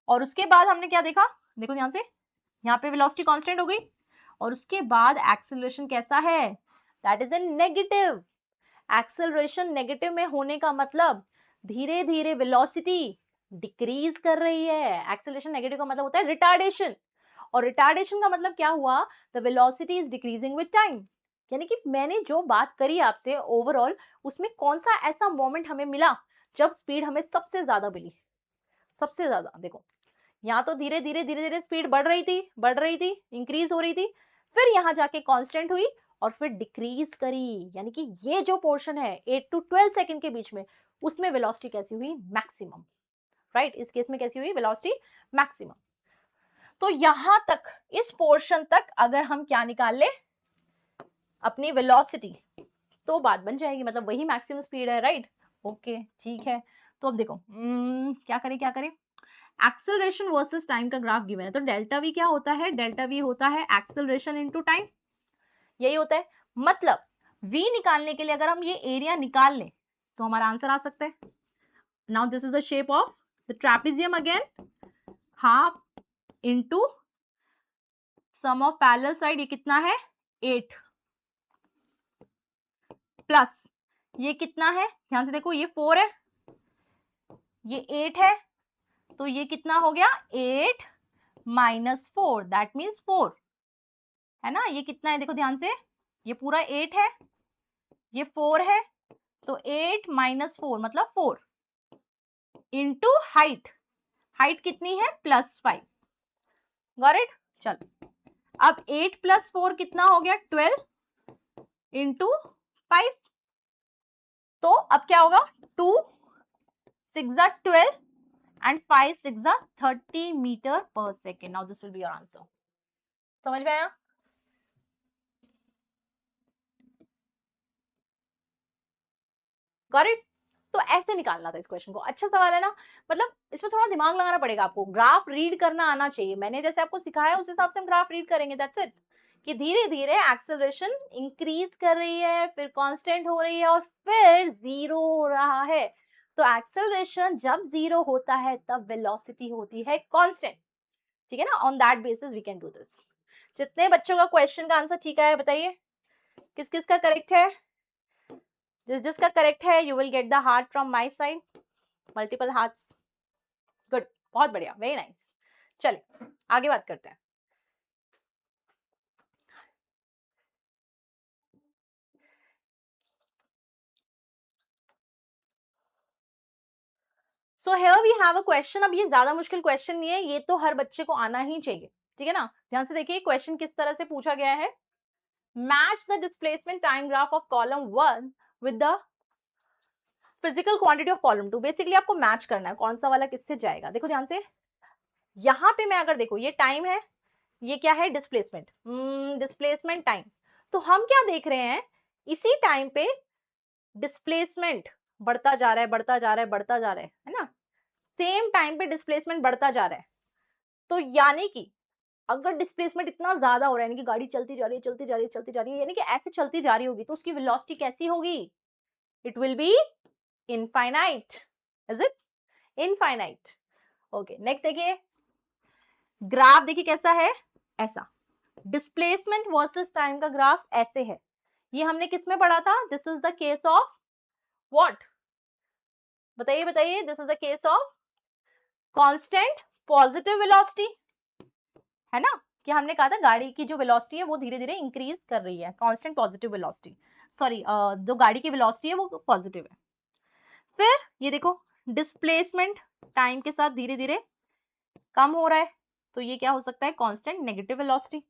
और उसके बाद हमने क्या देखा, देखो ध्यान से, यहाँ पे वेलोसिटी कांस्टेंट हो गई और उसके बाद एक्सेलरेशन कैसा है, that is a negative. Acceleration negative में होने का मतलब धीरे धीरे वेलोसिटी डिक्रीज कर रही है। एक्सेलरेशन नेगेटिव का मतलब होता है रिटार्डेशन, और रिटार्डेशन का मतलब क्या हुआ, the velocity is decreasing with time. यानी कि मैंने जो बात करी आपसे ओवरऑल, उसमें कौन सा ऐसा मोमेंट हमें मिला जब स्पीड हमें सबसे ज्यादा मिली? सबसे ज्यादा देखो, यहाँ तो धीरे धीरे स्पीड बढ़ रही थी, इंक्रीज हो रही थी, फिर यहाँ जाके कांस्टेंट हुई और फिर डिक्रीज करी। यानी कि ये जो पोर्शन है 8 टू 12 सेकंड के बीच में, उसमें वेलोसिटी कैसी हुई, मैक्सिमम। राइट, इस केस में कैसी हुई वेलोसिटी, मैक्सिमम। तो यहां तक, इस पोर्शन तक अगर हम क्या निकाल ले, अपनी वेलोसिटी, तो बात बन जाएगी, मतलब वही मैक्सिमम स्पीड है। राइट, ओके ठीक है। तो अब देखो क्या करें, एक्सेलरेशन वर्सेस टाइम का ग्राफ गिवन है, तो डेल्टा वी क्या होता है, डेल्टा वी होता है एक्सेलरेशन इनटू टाइम, यही होता है। मतलब v निकालने के लिए अगर हम ये एरिया निकाल लें तो हमारा आंसर आ सकता है। Now this is the shape of the trapezium, again half into sum of parallel side, ये कितना है 8, प्लस ये कितना है, ध्यान से देखो, ये 4 है, ये 8 है, तो ये कितना हो गया 8 माइनस 4, दैट मीन्स 4, है ना। ये कितना है देखो ध्यान से, ये पूरा 8 है, ये 4 है, तो 8 माइनस 4 मतलब 4 इंटू हाइट, हाइट कितनी है +5, गॉट इट। चलो अब 8 प्लस 4 कितना हो गया 12 इंटू 5, तो अब क्या होगा 2 6 12 एंड 5 6 30 मीटर पर second. Now this will be your answer. समझ में आया? Got it. तो ऐसे निकालना था इस क्वेश्चन को। अच्छा सवाल है ना, मतलब इसमें थोड़ा दिमाग लगाना पड़ेगा आपको, ग्राफ रीड करना आना चाहिए। मैंने जैसे आपको सिखाया उस हिसाब से हम ग्राफ रीड करेंगे, दैट्स इट। कि धीरे धीरे एक्सेलरेशन इंक्रीज कर रही है, फिर कांस्टेंट हो रही है और फिर जीरो हो रहा है। तो एक्सेलरेशन जब जीरो होता है तब वेलोसिटी होती है कांस्टेंट, ठीक है ना। On that basis we can do this. जितने बच्चों का क्वेश्चन का आंसर ठीक है बताइए, किस किस का करेक्ट है? जिसका करेक्ट है you will get the heart from my side, multiple hearts. Good, बहुत बढ़िया, वेरी नाइस। चलिए आगे बात करते हैं। So here we have a question. अब ये ज्यादा मुश्किल क्वेश्चन नहीं है, ये तो हर बच्चे को आना ही चाहिए, ठीक है ना। ध्यान से देखिए क्वेश्चन किस तरह से पूछा गया है। Match the displacement time graph of column 1 with the physical quantity of column 2। Basically आपको मैच करना है कौन सा वाला किससे जाएगा। देखो ध्यान से, यहाँ पे मैं अगर देखो ये टाइम है, ये क्या है डिस्प्लेसमेंट, डिस्प्लेसमेंट टाइम। तो हम क्या देख रहे हैं, इसी टाइम पे डिस्प्लेसमेंट बढ़ता जा रहा है, बढ़ता जा रहा है, बढ़ता जा रहा है ना। सेम टाइम पे डिस्प्लेसमेंट बढ़ता जा रहा है। तो यानी कि अगर डिस्प्लेसमेंट इतना ज्यादा हो रहा है, यानी कि गाड़ी चलती जा रही है, चलती जा रही है, चलती जा रही है, यानी कि ऐसे चलती जा रही होगी, तो उसकी वेलोसिटी कैसी होगी, it will be infinite. Is it infinite? Okay next देखिए, ग्राफ देखिए कैसा है, ऐसा। डिस्प्लेसमेंट वर्सेस टाइम का ग्राफ ऐसे है। ये हमने किस में पढ़ा था, this is the case of what, बताइए बताइए, this is the case of constant positive velocity, है ना। कि हमने कहा था गाड़ी की जो वेलोसिटी है वो धीरे धीरे इंक्रीज कर रही है, कांस्टेंट पॉजिटिव वेलोसिटी, सॉरी जो गाड़ी की वेलोसिटी है वो पॉजिटिव है। फिर ये देखो डिस्प्लेसमेंट टाइम के साथ धीरे धीरे कम हो रहा है, तो ये क्या हो सकता है, constant negative velocity,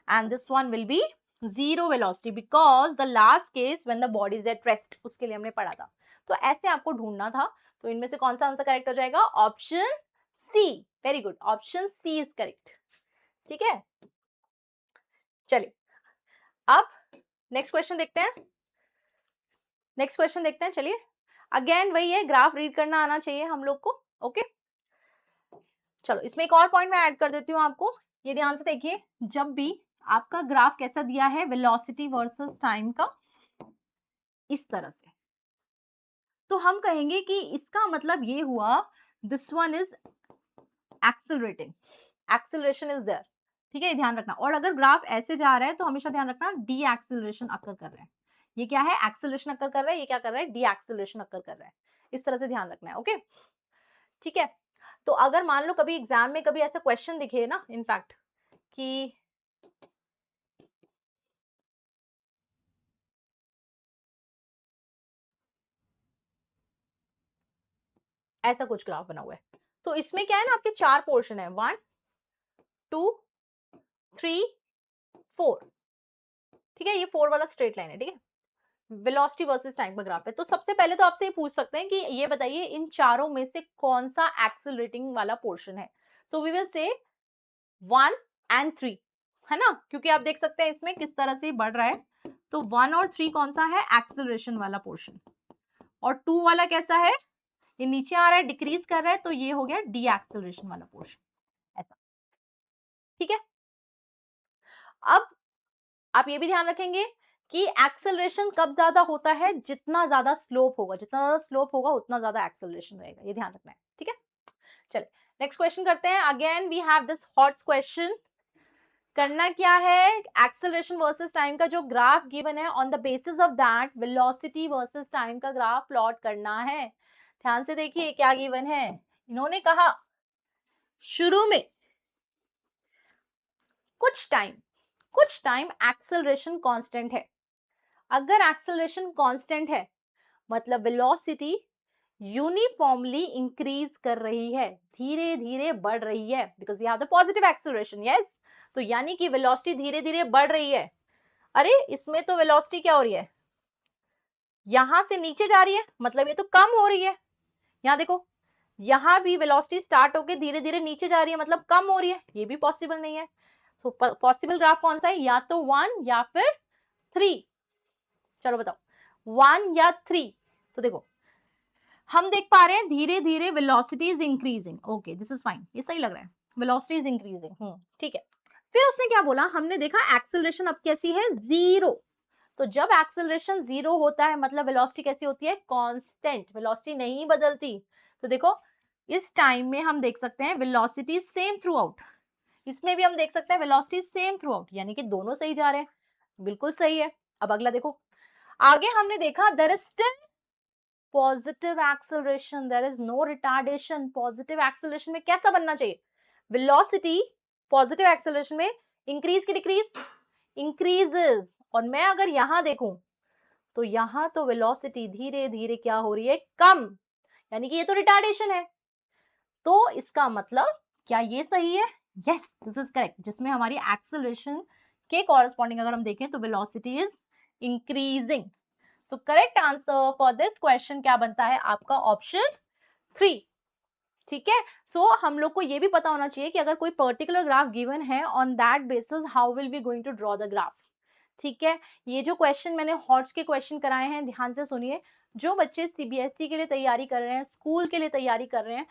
and this one will be zero velocity, because the last case when the body is at rest, उसके लिए हमने पढ़ा था। तो ऐसे आपको ढूंढना था। तो इनमें से कौन सा आंसर करेक्ट हो जाएगा? Option C. Very good, option C is correct. ठीक है, चलिए अब नेक्स्ट क्वेश्चन देखते हैं। नेक्स्ट क्वेश्चन देखते हैं, चलिए। अगेन वही है, ग्राफ रीड करना आना चाहिए हम लोग को। ओके, चलो इसमें एक और पॉइंट मैं ऐड कर देती हूँ आपको। ये ध्यान से देखिए, जब भी आपका ग्राफ कैसा दिया है वेलोसिटी वर्सेस टाइम का, इस तरह से, तो हम कहेंगे कि इसका मतलब ये हुआ this one is accelerating, acceleration is there. ठीक है, ध्यान रखना। और अगर ग्राफ ऐसे जा रहा है तो हमेशा ध्यान रखना डी एक्सेलरेशन अकर कर रहा है। ये क्या है? एक्सेलरेशन अकर कर रहा है। ये क्या कर रहा है? डी एक्सेलरेशन अकर कर रहा है। इस तरह से ध्यान रखना है। ओके, ठीक है। तो अगर मान लो कभी एग्जाम में कभी ऐसा क्वेश्चन दिखे ना, इनफैक्ट कि ऐसा कुछ ग्राफ बना हुआ है, तो इसमें क्या है ना, आपके चार पोर्शन है, 1 2 3 4। ठीक है, ये 4 वाला स्ट्रेट लाइन है। ठीक है, वेलोसिटी वर्सेस टाइम का ग्राफ है। तो सबसे पहले तो आपसे ये पूछ सकते हैं कि ये बताइए इन चारों में से कौन सा एक्सेलरेटिंग वाला पोर्शन है। सो वी विल से 1 एंड 3, है ना, क्योंकि आप देख सकते हैं इसमें किस तरह से बढ़ रहा है। तो 1 और 3 कौन सा है? एक्सेलरेशन वाला पोर्शन। और 2 वाला कैसा है? ये नीचे आ रहा है, डिक्रीज कर रहा है, तो ये हो गया डी एक्सेलरेशन वाला पोर्शन। ऐसा, ठीक है। अब आप ये भी ध्यान रखेंगे कि एक्सेलरेशन कब ज्यादा होता है? जितना ज्यादा स्लोप होगा, जितना ज्यादा स्लोप होगा उतना ज्यादा एक्सेलरेशन रहेगा। ये ध्यान रखना है। ठीक है, चलिए नेक्स्ट क्वेश्चन करते हैं। Again we have this hot question. करना क्या है? एक्सेलरेशन वर्सेस टाइम का जो ग्राफ गिवन है, on the basis of that velocity versus time का ग्राफ प्लॉट करना है। ध्यान से देखिए क्या गिवन है। इन्होंने कहा शुरू में कुछ टाइम एक्सेलरेशन कांस्टेंट है। अगर एक्सेलरेशन कांस्टेंट है मतलब वेलोसिटी यूनिफॉर्मली इंक्रीज कर रही है, धीरे धीरे बढ़ रही है, because we have the positive acceleration. Yes, तो यानी कि वेलोसिटी धीरे धीरे बढ़ रही है। अरे इसमें तो वेलोसिटी क्या हो रही है? यहां से नीचे जा रही है, मतलब ये तो कम हो रही है। यहां देखो, यहां भी वेलोसिटी स्टार्ट होके धीरे धीरे नीचे जा रही है, मतलब कम हो रही है। ये भी पॉसिबल नहीं है। तो पॉसिबल ग्राफ कौन सा है? या तो 1 या फिर 3। चलो बताओ, 1 या 3। तो देखो हम देख पा रहे हैं धीरे धीरे velocity is increasing. Okay, this is fine, ये सही लग रहा है, वेलोसिटी इज इंक्रीजिंग। ठीक है। फिर उसने क्या बोला? हमने देखा एक्सेलरेशन अब कैसी है? जीरो। तो जब एक्सेलरेशन जीरो होता है मतलब वेलोसिटी कैसी होती है? कांस्टेंट, वेलोसिटी नहीं बदलती। तो देखो इस टाइम में हम देख सकते हैं वेलोसिटी सेम थ्रू आउट। इसमें भी हम देख सकते हैं वेलोसिटी सेम थ्रू आउट, यानी कि दोनों सही जा रहे हैं। बिल्कुल सही है। अब अगला देखो, आगे हमने देखा there is still positive acceleration, there is no retardation. Positive acceleration में कैसा बनना चाहिए? वेलोसिटी पॉजिटिव एक्सेलरेशन में इंक्रीज की डिक्रीज? इंक्रीजेस। और मैं अगर यहां देखूं तो यहां तो वेलोसिटी धीरे धीरे क्या हो रही है? कम, यानी कि ये तो रिटार्डेशन है। तो इसका मतलब क्या ये सही है? Yes, this is correct. जिसमें हमारी एक्सेलरेशन के कॉरेस्पॉन्डिंग अगर हम देखें तो वेलोसिटी इज इंक्रीजिंग। तो correct answer for this question क्या बनता है आपका? ऑप्शन 3। ठीक है। सो हम लोग को ये भी पता होना चाहिए कि अगर कोई पर्टिकुलर ग्राफ गिवन है, on that basis how will we going to draw the graph. ठीक है, ये जो क्वेश्चन मैंने हॉट्स के क्वेश्चन कराए हैं, ध्यान से सुनिए। जो बच्चे सीबीएसई के लिए तैयारी कर रहे हैं, स्कूल के लिए तैयारी कर रहे हैं,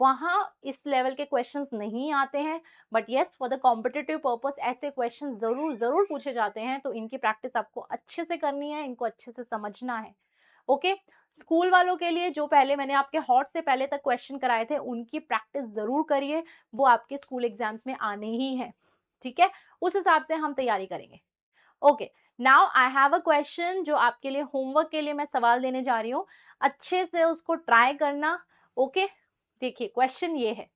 वहां इस लेवल के क्वेश्चंस नहीं आते हैं। But yes, for the competitive purpose ऐसे क्वेश्चन जरूर जरूर पूछे जाते हैं। तो इनकी प्रैक्टिस आपको अच्छे से करनी है, इनको अच्छे से समझना है। ओके, स्कूल वालों के लिए जो पहले मैंने आपके हॉट से पहले तक क्वेश्चन कराए थे, उनकी प्रैक्टिस जरूर करिए। वो आपके स्कूल एग्जाम्स में आने ही है। ठीक है, उस हिसाब से हम तैयारी करेंगे। Okay, now I have a question जो आपके लिए होमवर्क के लिए मैं सवाल देने जा रही हूँ। अच्छे से उसको ट्राई करना। ओके, देखिए क्वेश्चन ये है।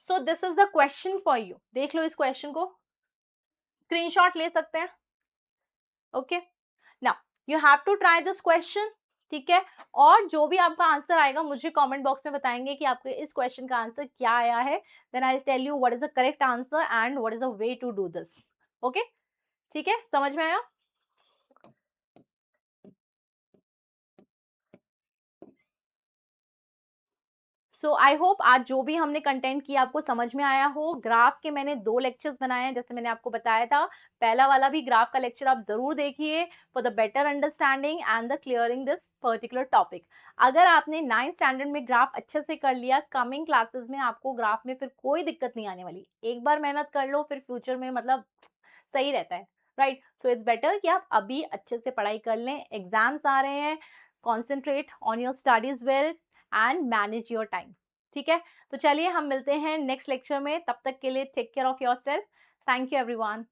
So this is the question for you. देख लो इस क्वेश्चन को, स्क्रीनशॉट ले सकते हैं। Okay, now you have to try this question. ठीक है? और जो भी आपका आंसर आएगा मुझे कमेंट बॉक्स में बताएँगे कि आपके इस क्वेश्चन का आंसर क्या आया है। Then I will tell you what is the correct answer and what is the way to do this. Okay? ठीक है? समझ में आया? सो आई होप आज जो भी हमने कंटेंट किया आपको समझ में आया हो। ग्राफ के मैंने 2 लेक्चर्स बनाए हैं जैसे मैंने आपको बताया था। पहला वाला भी ग्राफ का लेक्चर आप ज़रूर देखिए for the better understanding and the clearing this particular topic. अगर आपने 9th स्टैंडर्ड में ग्राफ अच्छे से कर लिया, कमिंग क्लासेस में आपको ग्राफ में फिर कोई दिक्कत नहीं आने वाली। एक बार मेहनत कर लो फिर फ्यूचर में मतलब सही रहता है, राइट? सो इट्स बेटर कि आप अभी अच्छे से पढ़ाई कर लें, एग्ज़ाम्स आ रहे हैं, concentrate on your studies well and manage your time. ठीक है? तो चलिए हम मिलते हैं नेक्स्ट लेक्चर में, तब तक के लिए take care of yourself. Thank you everyone.